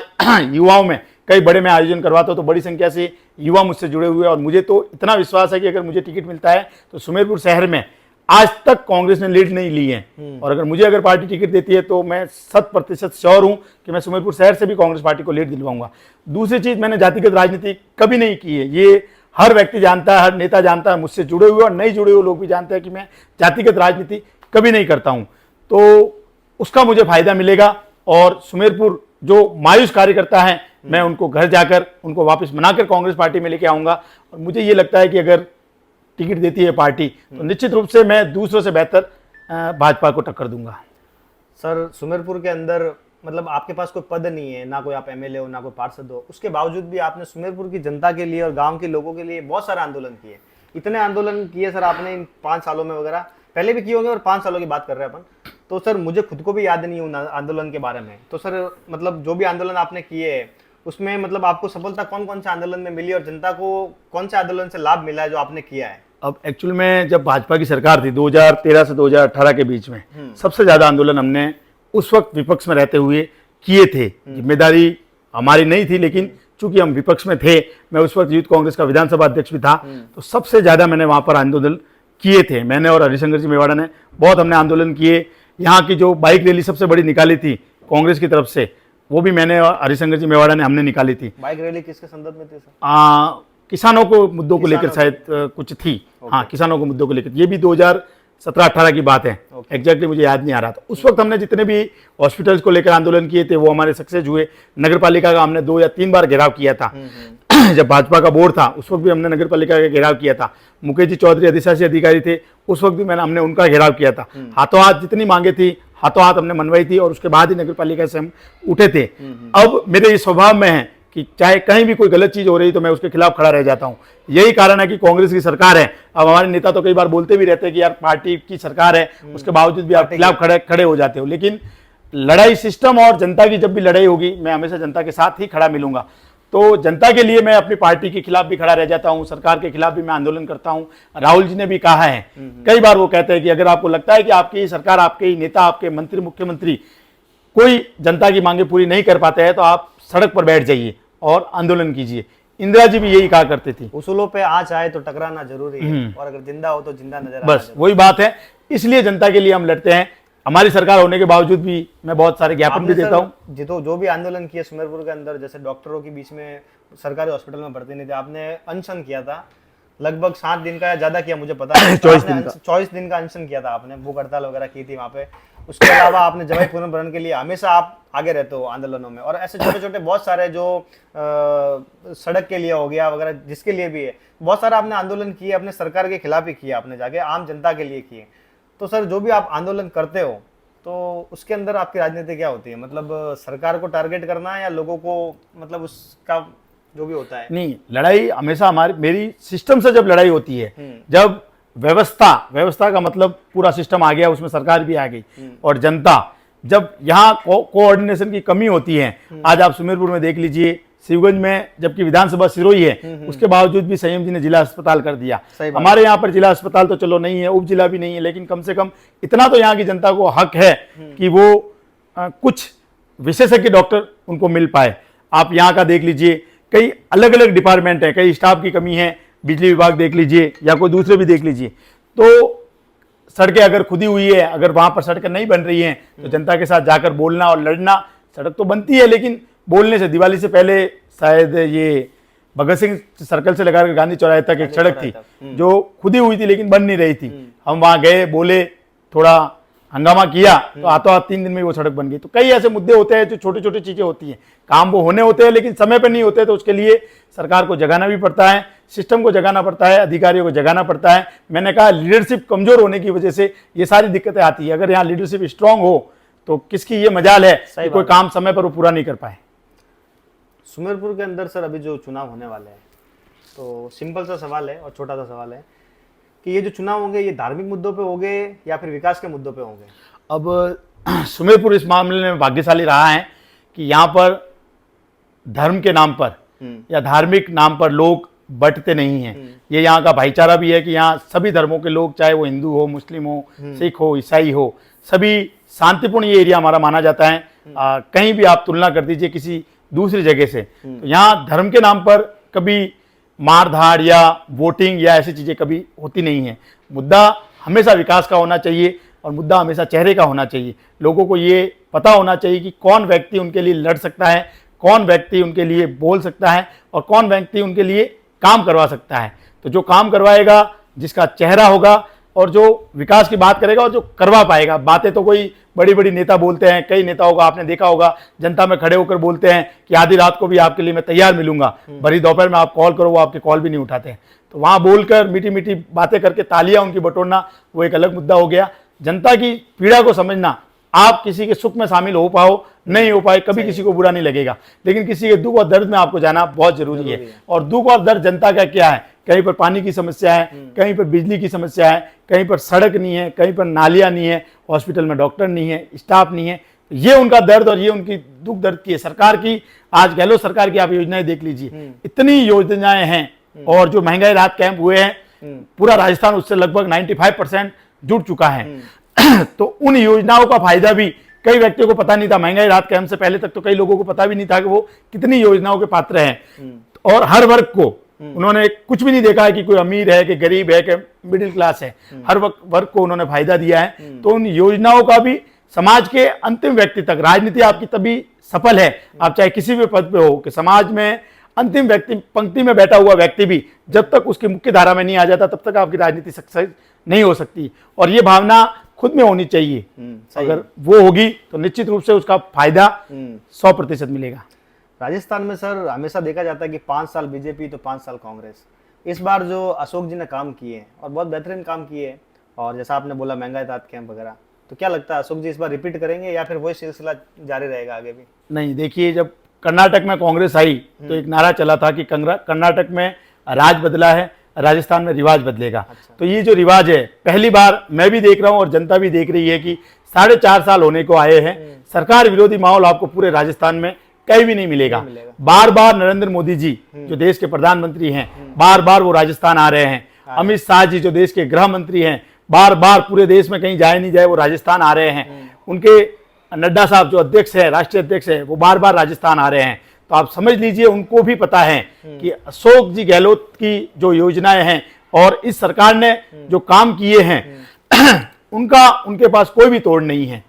युवाओं में कई बड़े मैं आयोजन करवाता हूँ, तो बड़ी संख्या से युवा मुझसे जुड़े हुए हैं, और मुझे तो इतना विश्वास है कि अगर मुझे टिकट मिलता है तो सुमेरपुर शहर में आज तक कांग्रेस ने लीड नहीं ली है। और अगर पार्टी टिकट देती है तो मैं 100% श्योर हूं कि मैं सुमेरपुर शहर से भी कांग्रेस पार्टी को लीड दिलवाऊंगा। दूसरी चीज, मैंने जातिगत राजनीति कभी नहीं की है, ये हर व्यक्ति जानता है, हर नेता जानता है, मुझसे जुड़े हुए और नहीं जुड़े हुए लोग भी जानते हैं कि मैं जातिगत राजनीति कभी नहीं करता हूं। तो उसका मुझे फायदा मिलेगा, और सुमेरपुर जो मायूस कार्यकर्ता है, मैं उनको घर जाकर उनको वापस मनाकर कांग्रेस पार्टी में लेके आऊंगा। और मुझे ये लगता है कि अगर टिकट देती है पार्टी तो निश्चित रूप से मैं दूसरों से बेहतर भाजपा को टक्कर दूंगा। सर, सुमेरपुर के अंदर मतलब आपके पास कोई पद नहीं है, ना कोई आप MLA हो, ना कोई पार्षद हो, उसके बावजूद भी आपने सुमेरपुर की जनता के लिए और गांव के लोगों के लिए बहुत सारे आंदोलन किए। इतने आंदोलन किए सर आपने इन 5 सालों में, वगैरह पहले भी किए होंगे और 5 सालों की बात कर रहे हैं अपन, तो सर मुझे खुद को भी याद नहीं उन आंदोलन के बारे में। तो सर मतलब जो भी आंदोलन आपने किए उसमें मतलब आपको सफलता कौन कौन से आंदोलन में मिली और जनता को कौन से आंदोलन से लाभ मिला है जो आपने किया है? अब एक्चुअल में जब भाजपा की सरकार थी 2013 से 2018 के बीच में, सबसे ज्यादा आंदोलन हमने उस वक्त विपक्ष में रहते हुए किए थे। जिम्मेदारी हमारी नहीं थी, लेकिन चूंकि हम विपक्ष में थे, मैं उस वक्त यूथ कांग्रेस का विधानसभा अध्यक्ष भी था, तो सबसे ज्यादा मैंने वहां पर आंदोलन किए थे। मैंने और हरिशंकर जी मेवाड़ा ने बहुत हमने आंदोलन किए। यहाँ की जो बाइक रैली सबसे बड़ी निकाली थी कांग्रेस की तरफ से, वो भी मैंने और हरिशंकर जी मेवाड़ा ने हमने निकाली थी। बाइक रैली किसके संदर्भ में थी सर? किसानों को मुद्दों को लेकर शायद कुछ थी। हाँ, किसानों को मुद्दों को लेकर, ये भी 2017-18 की बात है, एग्जैक्टली मुझे याद नहीं आ रहा था। उस वक्त हमने जितने भी हॉस्पिटल्स को लेकर आंदोलन किए थे वो हमारे सक्सेस हुए। नगर पालिका का हमने 2 या 3 बार घेराव किया था। जब भाजपा का बोर्ड था उस वक्त भी हमने नगर पालिका का घेराव किया था। मुकेश जी चौधरी अधिशासी अधिकारी थे, उस वक्त भी हमने उनका घेराव किया था। हाथों हाथ जितनी मांगे थी, हाथों हाथ हमने मनवाई थी, और उसके बाद ही नगर पालिका से हम उठे थे। अब मेरे इस स्वभाव में है कि चाहे कहीं भी कोई गलत चीज हो रही तो मैं उसके खिलाफ खड़ा रह जाता हूं। यही कारण है कि कांग्रेस की सरकार है। अब हमारे नेता तो कई बार बोलते भी रहते हैं कि यार पार्टी की सरकार है, उसके बावजूद भी आप खिलाफ खड़े हो जाते हो। लेकिन लड़ाई सिस्टम और जनता की जब भी लड़ाई होगी, मैं हमेशा जनता के साथ ही खड़ा मिलूंगा। तो जनता के लिए मैं अपनी पार्टी के खिलाफ भी खड़ा रह जाता हूं, सरकार के खिलाफ भी मैं आंदोलन करता हूं। राहुल जी ने भी कहा है कई बार, वो कहते हैं कि अगर आपको लगता है कि आपकी सरकार, आपके नेता, आपके मंत्री, मुख्यमंत्री कोई जनता की मांगे पूरी नहीं कर पाते हैं तो आप सड़क पर बैठ जाइए। और आंदोलन कीजिए। इंदिरा जी भी यही कहा करती थी। उसूलों पे आँच आए तो टकराना जरूरी है, और अगर जिंदा हो तो जिंदा नजर आना बस जरूरी वही बात है, इसलिए जनता के लिए हम लड़ते हैं। हमारी सरकार होने के बावजूद भी मैं बहुत सारे है। ज्ञापन आपने भी देता सर हूँ। जो भी आंदोलन किया सुमेरपुर के अंदर, जैसे डॉक्टरों के बीच में सरकारी हॉस्पिटल में भर्ती नहीं थे, आपने अनशन किया था लगभग 7 दिन का या ज्यादा किया मुझे पता नहीं। 24 दिन का। 24 दिन का अनशन किया था आपने, भूख हड़ताल वगैरह की थी वहाँ पे। उसके अलावा आपने जवाई पुनर्भरण के लिए हमेशा आप आगे रहते हो आंदोलनों में, और ऐसे छोटे छोटे बहुत सारे जो सड़क के लिए हो गया वगैरह, जिसके लिए भी है, बहुत सारा आपने आंदोलन किए, अपने सरकार के खिलाफ ही किए, आपने जाके आम जनता के लिए किए। तो सर जो भी आप आंदोलन करते हो तो उसके अंदर आपकी राजनीति क्या होती है? मतलब सरकार को टारगेट करना है या लोगों को, मतलब उसका जो भी होता है? नहीं, लड़ाई हमेशा हमारी मेरी सिस्टम से जब लड़ाई होती है, जब व्यवस्था का मतलब पूरा सिस्टम आ गया, उसमें सरकार भी आ गई और जनता, जब यहाँ कोऑर्डिनेशन की कमी होती है। आज आप सुमेरपुर में देख लीजिए, शिवगंज में जबकि विधानसभा सिरोही है, उसके बावजूद भी संयम जी ने जिला अस्पताल कर दिया। हमारे यहाँ पर जिला अस्पताल तो चलो नहीं है, उप जिला भी नहीं है, लेकिन कम से कम इतना तो यहाँ की जनता को हक है कि वो कुछ विशेषज्ञ डॉक्टर उनको मिल पाए। आप यहाँ का देख लीजिए, कई अलग अलग डिपार्टमेंट है, कई स्टाफ की कमी है, बिजली विभाग देख लीजिए या कोई दूसरे भी देख लीजिए। तो सड़कें अगर खुदी हुई है, अगर वहां पर सड़कें नहीं बन रही हैं, तो जनता के साथ जाकर बोलना और लड़ना। सड़क तो बनती है, लेकिन बोलने से, दिवाली से पहले शायद ये भगत सिंह सर्कल से लगाकर गांधी चौराहे तक एक सड़क थी जो खुदी हुई थी लेकिन बन नहीं रही थी। हम वहां गए, बोले, थोड़ा हंगामा किया, तो आतो हाथ 3 दिन में वो सड़क बन गई। तो कई ऐसे मुद्दे होते हैं जो छोटी छोटी चीजें होती हैं, काम वो होने होते हैं लेकिन समय पर नहीं होते, तो उसके लिए सरकार को जगाना भी पड़ता है, सिस्टम को जगाना पड़ता है, अधिकारियों को जगाना पड़ता है। मैंने कहा लीडरशिप कमजोर होने की वजह से ये सारी दिक्कतें आती है। अगर यहाँ लीडरशिप स्ट्रांग हो तो किसकी ये मजाल है कि कोई काम समय पर वो पूरा नहीं कर पाए। सुमेरपुर के अंदर सर अभी जो चुनाव होने वाले हैं, तो सिंपल सा सवाल है और छोटा सा सवाल है कि ये जो चुनाव होंगे ये धार्मिक मुद्दों पे होंगे या फिर विकास के मुद्दों पे होंगे? अब सुमेरपुर इस मामले में भाग्यशाली रहा है कि यहाँ पर धर्म के नाम पर या धार्मिक नाम पर लोग बंटते नहीं हैं। ये यहाँ का भाईचारा भी है कि यहाँ सभी धर्मों के लोग, चाहे वो हिंदू हो, मुस्लिम हो, सिख हो, ईसाई हो, सभी शांतिपूर्ण ये एरिया हमारा माना जाता है। कहीं भी आप तुलना कर दीजिए किसी दूसरी जगह से, तो यहाँ धर्म के नाम पर कभी मारधाड़ या वोटिंग या ऐसी चीज़ें कभी होती नहीं है। मुद्दा हमेशा विकास का होना चाहिए और मुद्दा हमेशा चेहरे का होना चाहिए। लोगों को ये पता होना चाहिए कि कौन व्यक्ति उनके लिए लड़ सकता है, कौन व्यक्ति उनके लिए बोल सकता है और कौन व्यक्ति उनके लिए काम करवा सकता है। तो जो काम करवाएगा, जिसका चेहरा होगा और जो विकास की बात करेगा और जो करवा पाएगा। बातें तो कोई बड़ी बड़ी नेता बोलते हैं, कई नेताओं का आपने देखा होगा जनता में खड़े होकर बोलते हैं कि आधी रात को भी आपके लिए मैं तैयार मिलूंगा, भरी दोपहर में आप कॉल करो, वो आपके कॉल भी नहीं उठाते हैं। तो वहां बोलकर मीठी मीठी बातें करके तालियां उनकी बटोरना वो एक अलग मुद्दा हो गया। जनता की पीड़ा को समझना, आप किसी के सुख में शामिल हो पाओ नहीं हो पाए, कभी किसी को बुरा नहीं लगेगा, लेकिन किसी के दुख और दर्द में आपको जाना बहुत जरूरी है। और दुख और दर्द जनता का क्या है, कहीं पर पानी की समस्या है, कहीं पर बिजली की समस्या है, कहीं पर सड़क नहीं है, कहीं पर नालियां नहीं है, हॉस्पिटल में डॉक्टर नहीं है, स्टाफ नहीं है। ये उनका दर्द और ये उनकी दुख दर्द की है। सरकार की, आज गहलोत सरकार की आप योजनाएं देख लीजिए, इतनी योजनाएं हैं। और जो महंगाई राहत कैंप हुए हैं, पूरा राजस्थान उससे लगभग 95% जुड़ चुका है। तो उन योजनाओं का फायदा भी कई व्यक्तियों को पता नहीं था। महंगाई राहत कैंप से पहले तक तो कई लोगों को पता भी नहीं था कि वो कितनी योजनाओं के पात्र हैं। और हर वर्ग को उन्होंने कुछ भी नहीं देखा है कि कोई अमीर है कि गरीब है कि मिडिल क्लास है, हर वर्ग को उन्होंने फायदा दिया है। तो उन योजनाओं का भी समाज के अंतिम व्यक्ति तक, राजनीति आपकी तभी सफल है, आप चाहे किसी भी पद पे हो, कि समाज में अंतिम व्यक्ति, पंक्ति में बैठा हुआ व्यक्ति भी जब तक उसकी मुख्य धारा में नहीं आ जाता तब तक आपकी राजनीति सक्सेस नहीं हो सकती। और ये भावना खुद में होनी चाहिए। अगर वो होगी तो निश्चित रूप से उसका फायदा 100% मिलेगा। राजस्थान में सर हमेशा देखा जाता है कि 5 साल बीजेपी तो 5 साल कांग्रेस। इस बार जो अशोक जी ने काम किए और बहुत बेहतरीन काम किए, और जैसा आपने बोला महंगाई राहत कैंप वगैरह, तो क्या लगता है अशोक जी इस बार रिपीट करेंगे या फिर वही सिलसिला जारी रहेगा आगे भी? नहीं, देखिए, जब कर्नाटक में कांग्रेस आई तो एक नारा चला था कि कर्नाटक में राज बदला है, राजस्थान में रिवाज बदलेगा। अच्छा। तो ये जो रिवाज है, पहली बार मैं भी देख रहा हूं और जनता भी देख रही है कि 4.5 साल होने को आए हैं, सरकार विरोधी माहौल आपको पूरे राजस्थान में कहीं भी नहीं मिलेगा। बार बार नरेंद्र मोदी जी जो देश के प्रधानमंत्री हैं, बार बार वो राजस्थान आ रहे हैं। अमित शाह जी जो देश के गृह मंत्री हैं, बार बार पूरे देश में कहीं जाए नहीं जाए वो राजस्थान आ रहे हैं। उनके नड्डा साहब जो अध्यक्ष है, राष्ट्रीय अध्यक्ष है, वो बार बार राजस्थान आ रहे हैं। तो आप समझ लीजिए उनको भी पता है कि अशोक जी गहलोत की जो योजनाएं हैं और इस सरकार ने जो काम किए हैं उनका उनके पास कोई भी तोड़ नहीं है।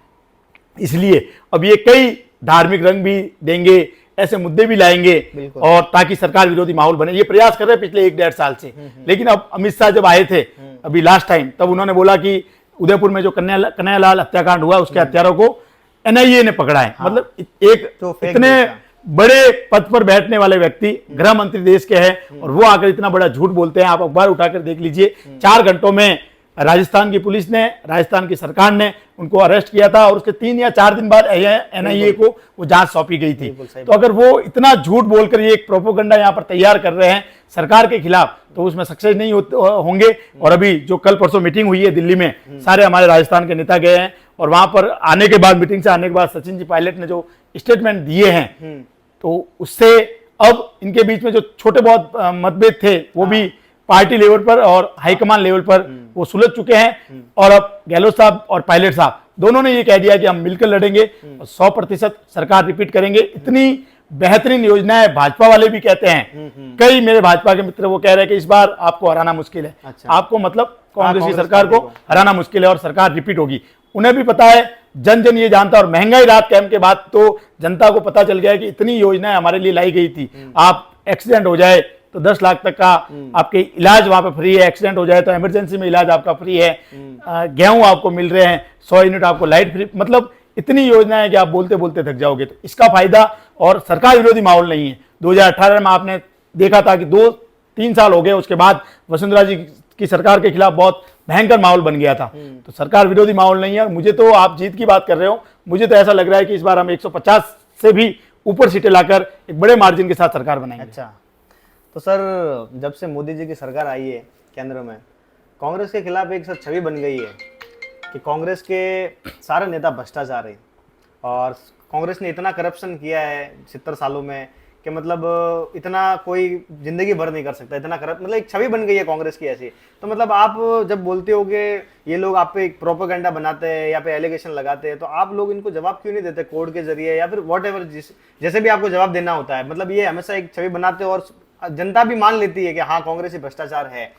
इसलिए अब ये कई धार्मिक रंग भी देंगे, ऐसे मुद्दे भी लाएंगे और ताकि सरकार विरोधी माहौल बने। ये प्रयास कर रहे हैं पिछले 1-1.5 साल से। लेकिन अब अमित शाह जब आए थे अभी लास्ट टाइम, तब उन्होंने बोला कि उदयपुर में जो कन्हैयालाल हत्याकांड हुआ उसके हत्यारों को एनआईए ने पकड़ा है। मतलब एक तो इतने बड़े पद पर बैठने वाले व्यक्ति गृह मंत्री देश के हैं और वो आकर इतना बड़ा झूठ बोलते हैं। आप अखबार उठाकर देख लीजिए, 4 घंटों में राजस्थान की पुलिस ने, राजस्थान की सरकार ने उनको अरेस्ट किया था और उसके 3 या 4 दिन बाद एनआईए को वो जांच सौंपी गई थी। तो अगर वो इतना झूठ बोलकर ये एक प्रोपोगंडा यहाँ पर तैयार कर रहे हैं सरकार के खिलाफ, तो उसमें सक्सेस नहीं होंगे। और अभी जो कल परसों मीटिंग हुई है दिल्ली में, सारे हमारे राजस्थान के नेता गए हैं और वहां पर आने के बाद, मीटिंग से आने के बाद सचिन जी पायलट ने जो स्टेटमेंट दिए हैं, तो उससे अब इनके बीच में जो छोटे बहुत मतभेद थे वो भी पार्टी लेवल पर और हाईकमान लेवल पर वो सुलझ चुके हैं। और अब गहलोत साहब और पायलट साहब दोनों ने ये कह दिया कि हम मिलकर लड़ेंगे और 100% सरकार रिपीट करेंगे। इतनी बेहतरीन योजनाएं भाजपा वाले भी कहते हैं। कई मेरे भाजपा के मित्र वो कह रहे हैं कि इस बार आपको हराना मुश्किल है। अच्छा। आपको मतलब कांग्रेस की सरकार को हराना मुश्किल है और सरकार रिपीट होगी। उन्हें भी पता है, जन जन ये जानता है। और महंगाई राहत कैंप के बाद तो जनता को पता चल गया कि इतनी योजनाएं हमारे लिए लाई गई थी। आप एक्सीडेंट हो जाए तो 10 लाख तक का आपके इलाज वहां पे फ्री है, एक्सीडेंट हो जाए तो इमरजेंसी में इलाज आपका फ्री है, गेहूं आपको मिल रहे हैं, 100 यूनिट आपको लाइट फ्री। मतलब इतनी योजनाएं कि आप बोलते बोलते थक जाओगे। तो इसका फायदा, और सरकार विरोधी माहौल नहीं है। 2018 में आपने देखा था कि 2-3 साल हो गए, उसके बाद वसुंधरा जी की सरकार के खिलाफ बहुत भयंकर माहौल बन गया था। तो सरकार विरोधी माहौल नहीं है। मुझे तो, आप जीत की बात कर रहे हो, मुझे तो ऐसा लग रहा है कि इस बार हम 150 से भी ऊपर सीटें लाकर एक बड़े मार्जिन के साथ सरकार बनाएंगे। अच्छा, तो सर जब से मोदी जी की सरकार आई है केंद्र में, कांग्रेस के खिलाफ एक सर छवि बन गई है कि कांग्रेस के सारे नेता भ्रष्टाचार है और कांग्रेस ने इतना करप्शन किया है 70 सालों में कि मतलब इतना कोई जिंदगी भर नहीं कर सकता, इतना करप्ट। मतलब एक छवि बन गई है कांग्रेस की ऐसी। तो मतलब आप जब बोलते हो कि ये लोग आप पे एक प्रोपेगेंडा बनाते हैं या पे एलिगेशन लगाते हैं, तो आप लोग इनको जवाब क्यों नहीं देते कोर्ट के जरिए या फिर वॉट एवर, जैसे भी आपको जवाब देना होता है? मतलब ये हमेशा एक छवि बनाते हो और जनता भी मान लेती है कि हाँ कांग्रेस ही भ्रष्टाचार है।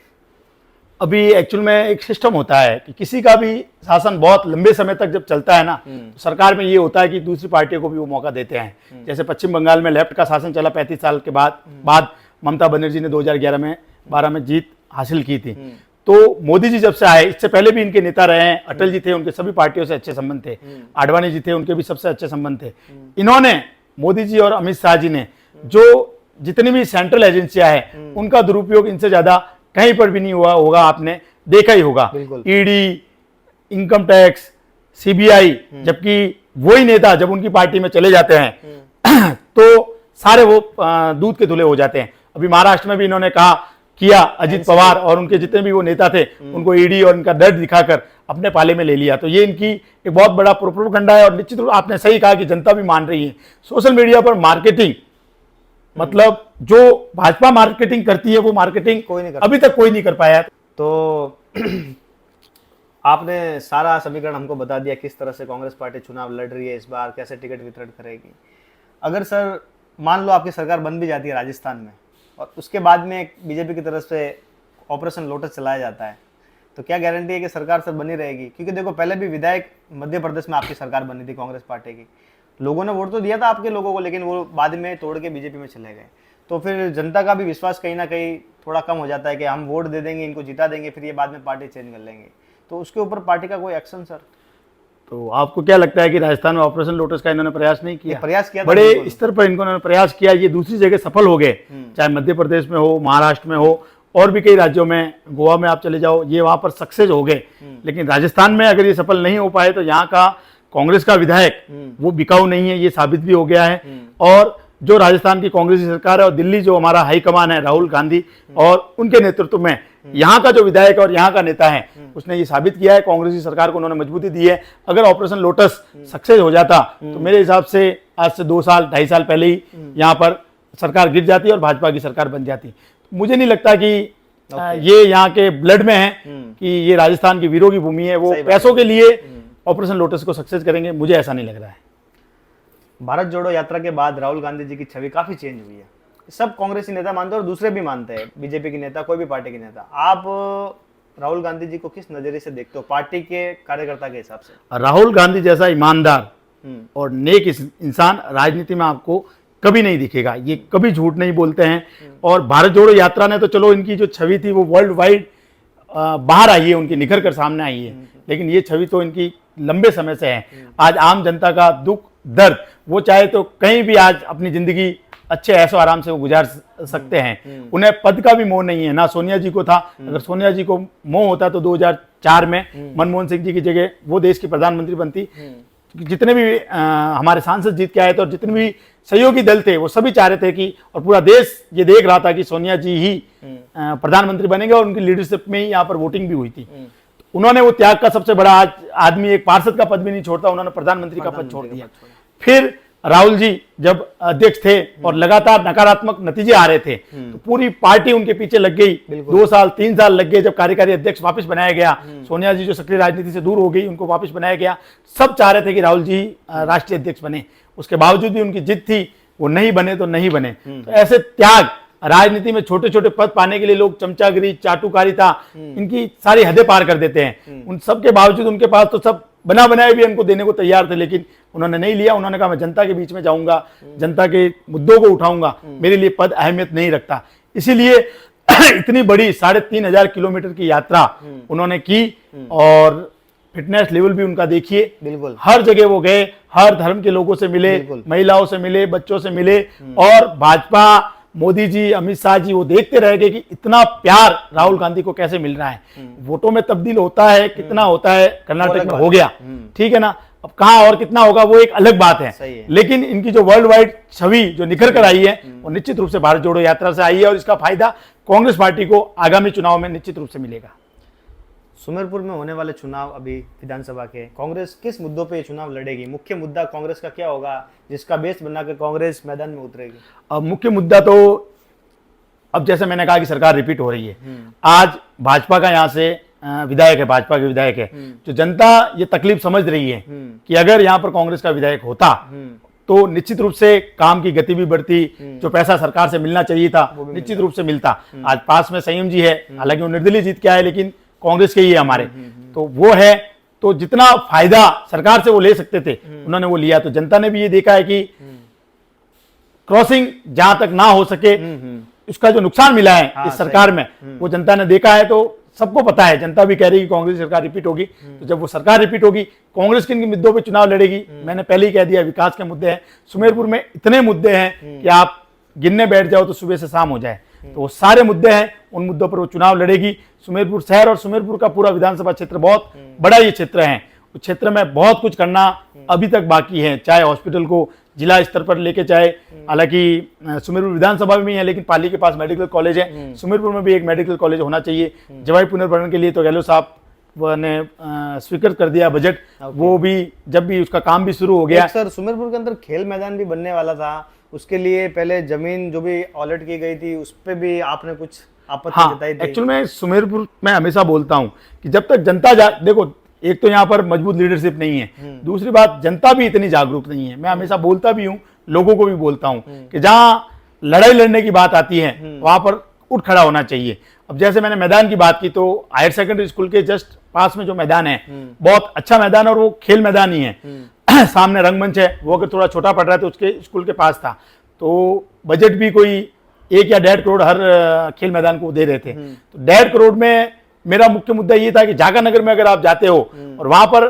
अभी एक्चुअल में एक सिस्टम होता है कि किसी का भी शासन बहुत लंबे समय तक जब चलता है ना, तो सरकार में ये होता है कि दूसरी पार्टियों को भी वो मौका देते हैं। जैसे पश्चिम बंगाल में लेफ्ट का शासन चला 35 साल के बाद ममता बनर्जी ने 2011 में 12 में जीत हासिल की थी। तो मोदी जी जब से आए, इससे पहले भी इनके नेता रहे हैं, अटल जी थे, उनके सभी पार्टियों से अच्छे संबंध थे, आडवाणी जी थे, उनके भी सबसे अच्छे संबंध थे। इन्होंने, मोदी जी और अमित शाह जी ने, जो जितनी भी सेंट्रल एजेंसियां हैं उनका दुरुपयोग इनसे ज्यादा कहीं पर भी नहीं हुआ होगा। आपने देखा ही होगा, ईडी, इनकम टैक्स, सीबीआई, जबकि वही नेता जब उनकी पार्टी में चले जाते हैं तो सारे वो दूध के धुले हो जाते हैं। अभी महाराष्ट्र में भी इन्होंने किया, अजित पवार और उनके जितने भी वो नेता थे उनको ईडी और इनका डर दिखाकर अपने पाले में ले लिया। तो ये इनकी एक बहुत बड़ा प्रोपेगेंडा है। और निश्चित रूप आपने सही कहा कि जनता भी मान रही है। सोशल मीडिया पर मार्केटिंग, मतलब जो भाजपा मार्केटिंग करती है वो मार्केटिंग अभी तक कोई नहीं कर पाया। तो आपने सारा समीकरण हमको बता दिया किस तरह से कांग्रेस पार्टी चुनाव लड़ रही है इस बार, कैसे टिकट वितरण करेगी। अगर सर मान लो आपकी सरकार बन भी जाती है राजस्थान में और उसके बाद में बीजेपी की तरफ से ऑपरेशन लोटस चलाया जाता है, तो क्या गारंटी है कि सरकार सर बनी रहेगी? क्योंकि देखो पहले भी विधायक मध्य प्रदेश में आपकी सरकार बनी थी कांग्रेस पार्टी की, लोगों ने वोट तो दिया था आपके लोगों को, लेकिन वो बाद में तोड़ के बीजेपी में चले गए। तो फिर जनता का भी विश्वास कहीं ना कहीं थोड़ा कम हो जाता है कि हम वोट दे देंगे, इनको जिता देंगे, फिर ये बाद में पार्टी चेंज कर लेंगे। तो उसके ऊपर पार्टी का कोई एक्शन सर? तो आपको क्या लगता है कि राजस्थान में ऑपरेशन लोटस का इन्होंने प्रयास नहीं किया? प्रयास किया, बड़े स्तर पर इन्होंने प्रयास किया। ये दूसरी जगह सफल हो गए, चाहे मध्य प्रदेश में हो, महाराष्ट्र में हो, और भी कई राज्यों में, गोवा में आप चले जाओ, ये वहां पर सक्सेस हो गए। लेकिन राजस्थान में अगर ये सफल नहीं हो पाए तो यहाँ का कांग्रेस का विधायक वो बिकाऊ नहीं है, ये साबित भी हो गया है। और जो राजस्थान की कांग्रेस की सरकार है और दिल्ली जो हमारा हाईकमान है राहुल गांधी और उनके नेतृत्व में यहाँ का जो विधायक और यहाँ का नेता है उसने ये साबित किया है, कांग्रेस की सरकार को उन्होंने मजबूती दी है। अगर ऑपरेशन लोटस सक्सेस हो जाता तो मेरे हिसाब से आज से 2 साल 2.5 साल पहले ही यहाँ पर सरकार गिर जाती और भाजपा की सरकार बन जाती। मुझे नहीं लगता कि ये यहाँ के ब्लड में है कि ये राजस्थान की वीरों की भूमि है, वो पैसों के लिए ऑपरेशन लोटस को सक्सेस करेंगे, मुझे ऐसा नहीं लग रहा है। भारत जोड़ो यात्रा के बाद राहुल गांधी जी की छवि काफी चेंज हुई है। सब कांग्रेसी नेता मानते हैं और दूसरे भी मानते हैं, बीजेपी के नेता, कोई भी पार्टी के नेता। आप राहुल गांधी जी को किस नजरिए से देखते हो पार्टी के कार्यकर्ता के हिसाब से? राहुल गांधी जैसा ईमानदार और नेक इंसान राजनीति में आपको कभी नहीं दिखेगा। ये कभी झूठ नहीं बोलते हैं। और भारत जोड़ो यात्रा ने तो चलो इनकी जो छवि थी वो वर्ल्ड वाइड बाहर आई है, उनकी निखर कर सामने आई है, लेकिन ये छवि तो इनकी लंबे समय से है। आज आम जनता का दुख दर्द वो चाहे तो कहीं भी आज अपनी जिंदगी अच्छे ऐसो आराम से वो गुजार सकते हैं। उन्हें पद का भी मोह नहीं है, ना सोनिया जी को था। अगर सोनिया जी को मोह होता तो 2004 में मनमोहन सिंह जी की जगह वो देश की प्रधानमंत्री बनती। जितने भी हमारे सांसद जीत के आए थे और जितने भी सहयोगी दल थे वो सभी चाह रहे थे कि, और पूरा देश ये देख रहा था कि सोनिया जी ही प्रधानमंत्री बनेंगे, और उनकी लीडरशिप में ही यहाँ पर वोटिंग भी हुई थी। उन्होंने वो त्याग का सबसे बड़ा आदमी, एक पार्षद का पद भी नहीं छोड़ता, उन्होंने प्रधानमंत्री का पद छोड़ दिया। फिर राहुल जी जब अध्यक्ष थे और लगातार नकारात्मक नतीजे आ रहे थे तो पूरी पार्टी उनके पीछे लग गई। 2 साल 3 साल लग गए। जब कार्यकारी अध्यक्ष वापस बनाया गया, सोनिया जी जो सक्रिय राजनीति से दूर हो गई उनको वापस बनाया गया। सब चाह रहे थे कि राहुल जी राष्ट्रीय अध्यक्ष बने, उसके बावजूद भी उनकी जिद थी वो नहीं बने तो नहीं बने। तो ऐसे त्याग, राजनीति में छोटे छोटे पद पाने के लिए लोग चमचागिरी, चाटुकारिता, इनकी सारी हदें पार कर देते हैं। उन सब के बावजूद उनके पास तो सब बना बनाए भी उनको देने को तैयार थे, लेकिन उन्होंने नहीं लिया। उन्होंने कहा मैं जनता के बीच में जाऊंगा, जनता के मुद्दों को उठाऊंगा, मेरे लिए पद अहमियत नहीं रखता। इसीलिए इतनी बड़ी 3,500 किलोमीटर की यात्रा उन्होंने की। और फिटनेस लेवल भी उनका देखिए, बिल्कुल हर जगह वो गए, हर धर्म के लोगों से मिले, महिलाओं से मिले, बच्चों से मिले। और भाजपा, मोदी जी, अमित शाह जी वो देखते रह गए कि इतना प्यार राहुल गांधी को कैसे मिल रहा है। वोटों में तब्दील होता है, कितना होता है, कर्नाटक में हो गया, ठीक है ना। अब कहां और कितना होगा वो एक अलग बात है, लेकिन इनकी जो वर्ल्ड वाइड छवि जो निखर कर आई है वो निश्चित रूप से भारत जोड़ो यात्रा से आई है। और इसका फायदा कांग्रेस पार्टी को आगामी चुनाव में निश्चित रूप से मिलेगा। सुमेरपुर में होने वाले चुनाव अभी विधानसभा के, कांग्रेस किस मुद्दों पे चुनाव लड़ेगी? मुख्य मुद्दा कांग्रेस का क्या होगा जिसका बेस बना के कांग्रेस मैदान में उतरेगी? अब मुख्य मुद्दा तो, अब जैसे मैंने कहा कि सरकार रिपीट हो रही है। आज भाजपा का यहाँ से विधायक है, भाजपा के विधायक है, जो जनता ये तकलीफ समझ रही है कि अगर यहाँ पर कांग्रेस का विधायक होता तो निश्चित रूप से काम की गति भी बढ़ती, जो पैसा सरकार से मिलना चाहिए था निश्चित रूप से मिलता। आज पास में संयम जी है, हालांकि वो निर्दलीय जीत के आए, लेकिन कांग्रेस के ही है हमारे, तो वो है। तो जितना फायदा सरकार से वो ले सकते थे उन्होंने वो लिया। तो जनता ने भी ये देखा है कि क्रॉसिंग जहां तक ना हो सके, इसका जो नुकसान मिला है इस सरकार में वो जनता ने देखा है। तो सबको पता है, जनता भी कह रही है कि कांग्रेस सरकार रिपीट होगी। तो जब वो सरकार रिपीट होगी, कांग्रेस किन मुद्दों पे चुनाव लड़ेगी? मैंने पहले ही कह दिया, विकास के मुद्दे हैं। सुमेरपुर में इतने मुद्दे हैं कि आप गिनने बैठ जाओ तो सुबह से शाम हो जाए। तो वो सारे मुद्दे हैं, उन मुद्दों पर वो चुनाव लड़ेगी। सुमेरपुर शहर और सुमेरपुर का पूरा विधानसभा क्षेत्र बहुत बड़ा ये क्षेत्र है। उस क्षेत्र में बहुत कुछ करना अभी तक बाकी है, चाहे हॉस्पिटल को जिला स्तर पर लेके, चाहे हालांकि सुमेरपुर विधानसभा में है लेकिन पाली के पास मेडिकल कॉलेज है, सुमेरपुर में भी एक मेडिकल कॉलेज होना चाहिए। जवाई पुनर्भरण के लिए तो गहलोत साहब ने स्वीकृत कर दिया बजट, वो भी जब भी उसका काम भी शुरू हो गया। सर, सुमेरपुर के अंदर खेल मैदान भी बनने वाला था, उसके लिए पहले जमीन जो भी अलॉट की गई थी उस पर भी आपने कुछ आपत्ति जताई थी? एक्चुअल में सुमेरपुर में हमेशा बोलता हूं कि जब तक जनता देखो, एक तो यहाँ पर मजबूत लीडरशिप नहीं है, दूसरी बात जनता भी इतनी जागरूक नहीं है। मैं हमेशा बोलता भी हूँ, लोगों को भी बोलता हूँ कि जहां लड़ाई लड़ने की बात आती है वहां पर उठ खड़ा होना चाहिए। अब जैसे मैंने मैदान की बात की, तो हायर सेकेंडरी स्कूल के जस्ट पास में जो मैदान है बहुत अच्छा मैदान, और वो खेल मैदान ही है। सामने रंगमंच है, वो अगर थोड़ा छोटा पड़ रहा है तो उसके स्कूल के पास था, तो बजट भी कोई 1 या 1.5 करोड़ हर खेल मैदान को दे रहे थे। तो 1.5 करोड़ में मेरा मुख्य मुद्दा ये था कि जागा नगर में अगर आप जाते हो और वहां पर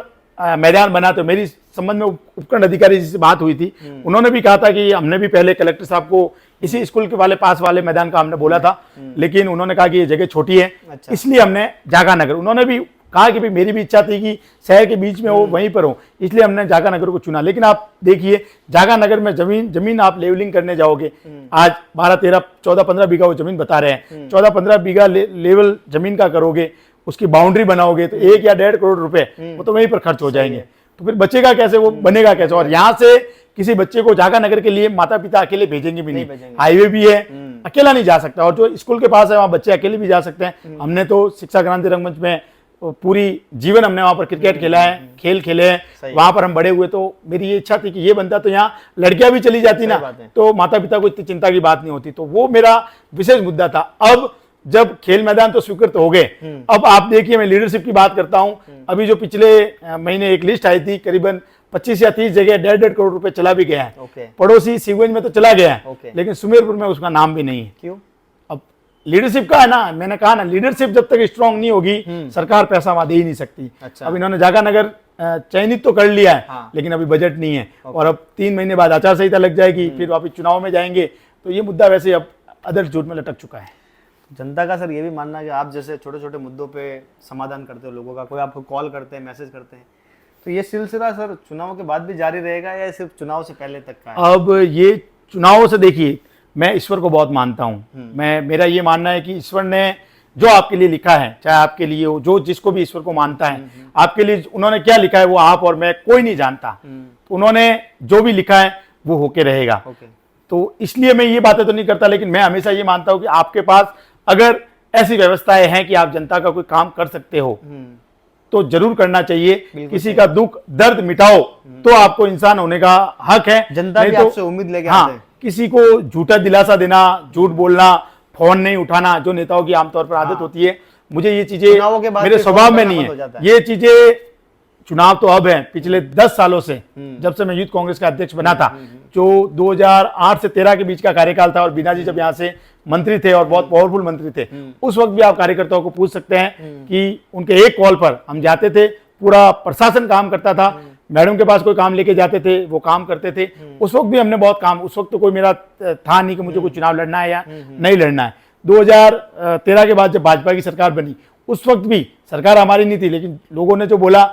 मैदान बनाते हो, मेरी संबंध में उपखंड अधिकारी जी से बात हुई थी, उन्होंने भी कहा था कि हमने भी पहले कलेक्टर साहब को इसी स्कूल के वाले पास वाले मैदान का हमने बोला था, लेकिन उन्होंने कहा कि ये जगह छोटी है, इसलिए हमने जागा नगर, उन्होंने भी कहा कि भाई मेरी भी इच्छा थी कि शहर के बीच में हो, वहीं पर हो, इसलिए हमने जागा नगर को चुना। लेकिन आप देखिए, जागा नगर में जमीन आप लेवलिंग करने जाओगे, आज 12, 13, 14, 15 बीघा वो जमीन बता रहे हैं, 14, 15 बीघा लेवल जमीन का करोगे, उसकी बाउंड्री बनाओगे तो 1 या 1.5 करोड़ रुपए वो तो वहीं पर खर्च हो जाएंगे। तो फिर बचेगा कैसे, वो बनेगा कैसे? और यहाँ से किसी बच्चे को जागा नगर के लिए माता पिता अकेले भेजेंगे भी नहीं, हाईवे भी है, अकेला नहीं जा सकता। और जो स्कूल के पास है वहाँ बच्चे अकेले भी जा सकते हैं। हमने तो शिक्षा क्रांति रंगमंच में पूरी जीवन हमने वहाँ पर क्रिकेट खेला है, खेल खेले हैं, वहाँ पर हम बड़े हुए। तो मेरी ये इच्छा थी कि ये बनता तो यहाँ लड़कियां भी चली जाती ना, तो माता पिता को इतनी चिंता की बात नहीं होती। तो वो मेरा विशेष मुद्दा था। अब जब खेल मैदान तो स्वीकृत हो गए, अब आप देखिए मैं लीडरशिप की बात करता हूँ। अभी जो पिछले महीने एक लिस्ट आई थी, करीबन 25 या 30 जगह 1.5 करोड़ रुपए चला भी गया है। पड़ोसी सीगंज में तो चला गया है, लेकिन सुमेरपुर में उसका नाम भी नहीं है। क्यों? अब लीडरशिप का है ना, मैंने कहा ना, लीडरशिप जब तक स्ट्रांग नहीं होगी सरकार पैसा वहां दे ही नहीं सकती। अच्छा। अब इन्होंने जागानगर चयनित तो कर लिया है, हाँ। लेकिन अभी बजट नहीं है, और अब 3 महीने बाद आचार संहिता लग जाएगी, फिर वापिस चुनाव में जाएंगे, तो ये मुद्दा वैसे अब अदर झूठ में लटक चुका है। जनता का सर ये भी मानना है कि आप जैसे छोटे छोटे मुद्दों पे समाधान करते हो लोगों का, कोई आपको कॉल करते हैं, मैसेज करते हैं, तो ये सिलसिला सर चुनाव के बाद भी जारी रहेगा या सिर्फ चुनाव से पहले तक का है? अब ये चुनावों से देखिए, मैं ईश्वर को बहुत मानता हूँ। मेरा ये मानना है कि ईश्वर ने जो आपके लिए लिखा है, चाहे आपके लिए हो, जो जिसको भी ईश्वर को मानता है, आपके लिए उन्होंने क्या लिखा है वो आप और मैं कोई नहीं जानता। तो उन्होंने जो भी लिखा है वो होके रहेगा। तो इसलिए मैं ये बातें तो नहीं करता, लेकिन मैं हमेशा ये मानता हूँ कि आपके पास अगर ऐसी व्यवस्थाएं हैं कि आप जनता का कोई काम कर सकते हो तो जरूर करना चाहिए। किसी का दुख दर्द मिटाओ तो आपको इंसान होने का हक है। जनता भी आपसे उम्मीद लेके आते हैं। किसी को झूठा दिलासा देना, झूठ बोलना, फोन नहीं उठाना, जो नेताओं की आमतौर पर आदत होती है, मुझे ये चीजें मेरे स्वभाव में नहीं है। ये चीजें चुनाव तो अब है, पिछले 10 सालों से जब से मैं यूथ कांग्रेस का अध्यक्ष बना था, जो 2008 से 13 के बीच का कार्यकाल था, और बीना जी जब यहाँ से मंत्री थे और बहुत पावरफुल मंत्री थे, उस वक्त भी आप कार्यकर्ताओं को पूछ सकते हैं कि उनके एक कॉल पर हम जाते थे, पूरा प्रशासन काम करता था, मैडम के पास कोई काम लेके जाते थे, वो काम करते थे। उस वक्त भी हमने बहुत काम, उस वक्त तो कोई मेरा था नहीं कि मुझे कोई चुनाव लड़ना है या नहीं लड़ना है। 2013 के बाद जब भाजपा की सरकार बनी, उस वक्त भी सरकार हमारी नहीं थी, लेकिन लोगों ने जो बोला,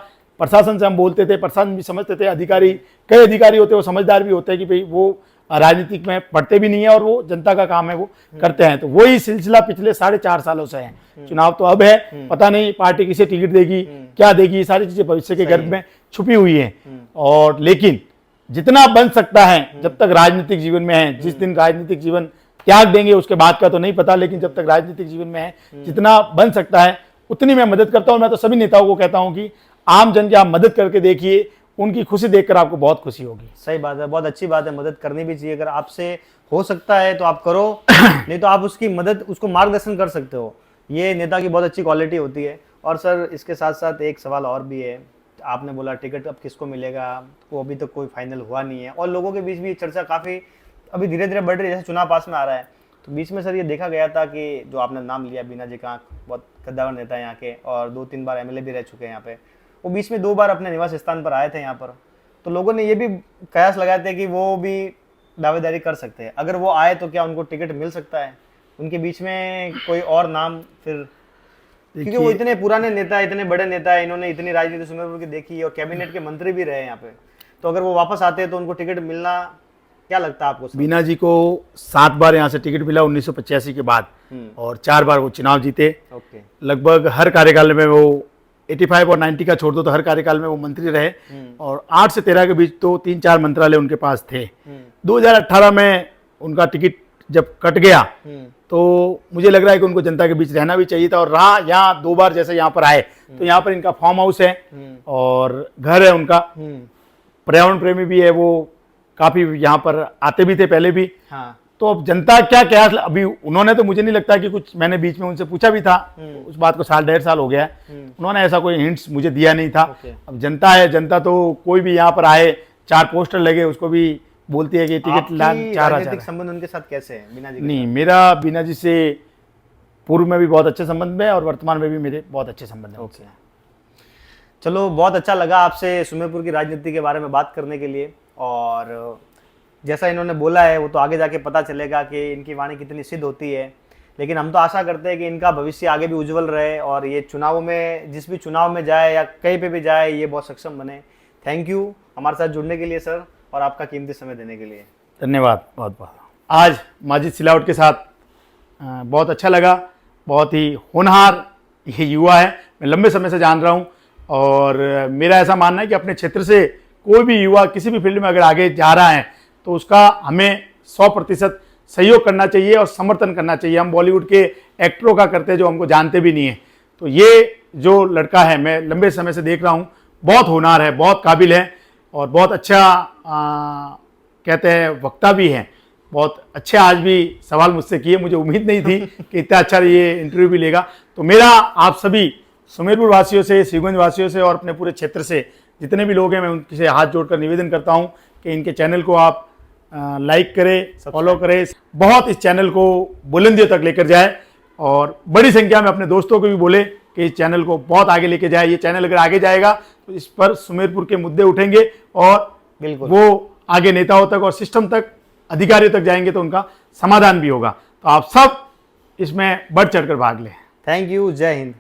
प्रशासन से हम बोलते थे, प्रशासन भी समझते थे, अधिकारी, कई अधिकारी होते हैं वो समझदार भी होते हैं कि भाई वो राजनीतिक में पढ़ते भी नहीं है और वो जनता का काम है वो करते हैं। तो वही सिलसिला पिछले 4.5 सालों से है। चुनाव तो अब है, पता नहीं पार्टी किसे टिकट देगी, क्या देगी, ये सारी चीजें भविष्य के गर्भ में छुपी हुई है। और लेकिन जितना बन सकता है, जब तक राजनीतिक जीवन में है, जिस दिन राजनीतिक जीवन त्याग देंगे उसके बाद का तो नहीं पता, लेकिन जब तक राजनीतिक जीवन में है, जितना बन सकता है उतनी मैं मदद करता हूँ। मैं तो सभी नेताओं को कहता हूँ कि आम जन की आप मदद करके देखिए, उनकी खुशी देखकर आपको बहुत खुशी होगी। सही बात है, बहुत अच्छी बात है, मदद करनी भी चाहिए। अगर आपसे हो सकता है तो आप करो, नहीं तो आप उसकी मदद, उसको मार्गदर्शन कर सकते हो। ये नेता की बहुत अच्छी क्वालिटी होती है। और सर इसके साथ साथ एक सवाल और भी है, आपने बोला टिकट अब किसको मिलेगा, वो अभी तक कोई फाइनल हुआ नहीं है, और लोगों के बीच भी चर्चा काफ़ी अभी धीरे धीरे बढ़ रही है, जैसे चुनाव पास में आ रहा है। तो बीच में सर ये देखा गया था कि जो आपने नाम लिया, बीना जी का बहुत कद्दावर नेता है यहाँ के, और 2-3 बार एमएलए भी रह चुके हैं यहाँ पे। वो बीच में 2 बार अपने निवास स्थान पर आए थे यहाँ पर, तो लोगों ने ये भी कयास लगाए थे कि वो भी दावेदारी कर सकते हैं। अगर वो आए तो क्या उनको टिकट मिल सकता है? उनके बीच में कोई और नाम फिर, क्योंकि वो इतने पुराने नेता, इतने बड़े नेता है, इन्होंने इतनी राजनीति सुमेरपुर की देखी है और कैबिनेट के मंत्री भी रहे यहाँ पे, तो अगर वो वापस आते हैं तो उनको टिकट मिलना, क्या लगता है आपको? बीना जी को 7 बार यहाँ से टिकट मिला 1985 के बाद, और 4 बार वो चुनाव जीते। लगभग हर कार्यकाल में वो 85 और 90 का छोड़ दो तो हर कार्यकाल में वो मंत्री रहे, और 8 से 13 के बीच तो 3-4 मंत्रालय उनके पास थे। 2018 में उनका टिकट जब कट गया तो मुझे लग रहा है कि उनको जनता के बीच रहना भी चाहिए था, और रहा यहाँ 2 बार जैसे यहाँ पर आए, तो यहाँ पर इनका फार्म हाउस है और घर है उनका, पर्यावरण प्रेमी भी है, वो काफी यहाँ पर आते भी थे पहले भी। हाँ। तो अब जनता क्या क्या, अभी उन्होंने तो मुझे नहीं लगता कि कुछ, मैंने बीच में उनसे पूछा भी था, उस बात को 1.5 साल हो गया है, उन्होंने ऐसा कोई हिंट्स मुझे दिया नहीं था। अब जनता है, जनता तो कोई भी यहाँ पर आए, 4 पोस्टर लगे, उसको भी बोलती है कि टिकट राजनीतिक संबंध उनके साथ कैसे है बीना जी? नहीं, मेरा बीना जी से पूर्व में भी बहुत अच्छे संबंध है और वर्तमान में भी मेरे बहुत अच्छे संबंध है। चलो, बहुत अच्छा लगा आपसे सुमेरपुर की राजनीति के बारे में बात करने के लिए, और जैसा इन्होंने बोला है वो तो आगे जाके पता चलेगा कि इनकी वाणी कितनी सिद्ध होती है, लेकिन हम तो आशा करते हैं कि इनका भविष्य आगे भी उज्जवल रहे और ये चुनावों में, जिस भी चुनाव में जाए या कहीं पे भी जाए, ये बहुत सक्षम बने। थैंक यू हमारे साथ जुड़ने के लिए सर, और आपका कीमती समय देने के लिए धन्यवाद। बहुत बहुत आज माजिद सिलावट के साथ बहुत अच्छा लगा। बहुत ही होनहार ये युवा है, मैं लंबे समय से जान रहा हूँ, और मेरा ऐसा मानना है कि अपने क्षेत्र से कोई भी युवा किसी भी फील्ड में अगर आगे जा रहा है तो उसका हमें 100% सहयोग करना चाहिए और समर्थन करना चाहिए। हम बॉलीवुड के एक्टरों का करते हैं जो हमको जानते भी नहीं है, तो ये जो लड़का है, मैं लंबे समय से देख रहा हूँ, बहुत होनहार है, बहुत काबिल है और बहुत अच्छा कहते हैं वक्ता भी हैं। बहुत अच्छे आज भी सवाल मुझसे किए, मुझे उम्मीद नहीं थी कि इतना अच्छा ये इंटरव्यू भी लेगा। तो मेरा आप सभी सुमेरपुर वासियों से, शिवगंज वासियों से और अपने पूरे क्षेत्र से जितने भी लोग हैं, मैं उनसे हाथ जोड़कर निवेदन करता हूं कि इनके चैनल को आप लाइक करें, फॉलो करें, बहुत इस चैनल को बुलंदियों तक लेकर जाए और बड़ी संख्या में अपने दोस्तों को भी बोले कि इस चैनल को बहुत आगे लेके जाए। ये चैनल अगर आगे जाएगा तो इस पर सुमेरपुर के मुद्दे उठेंगे और बिल्कुल वो आगे नेताओं तक और सिस्टम तक, अधिकारियों तक जाएंगे तो उनका समाधान भी होगा। तो आप सब इसमें बढ़ चढ़कर भाग लें। थैंक यू, जय हिंद।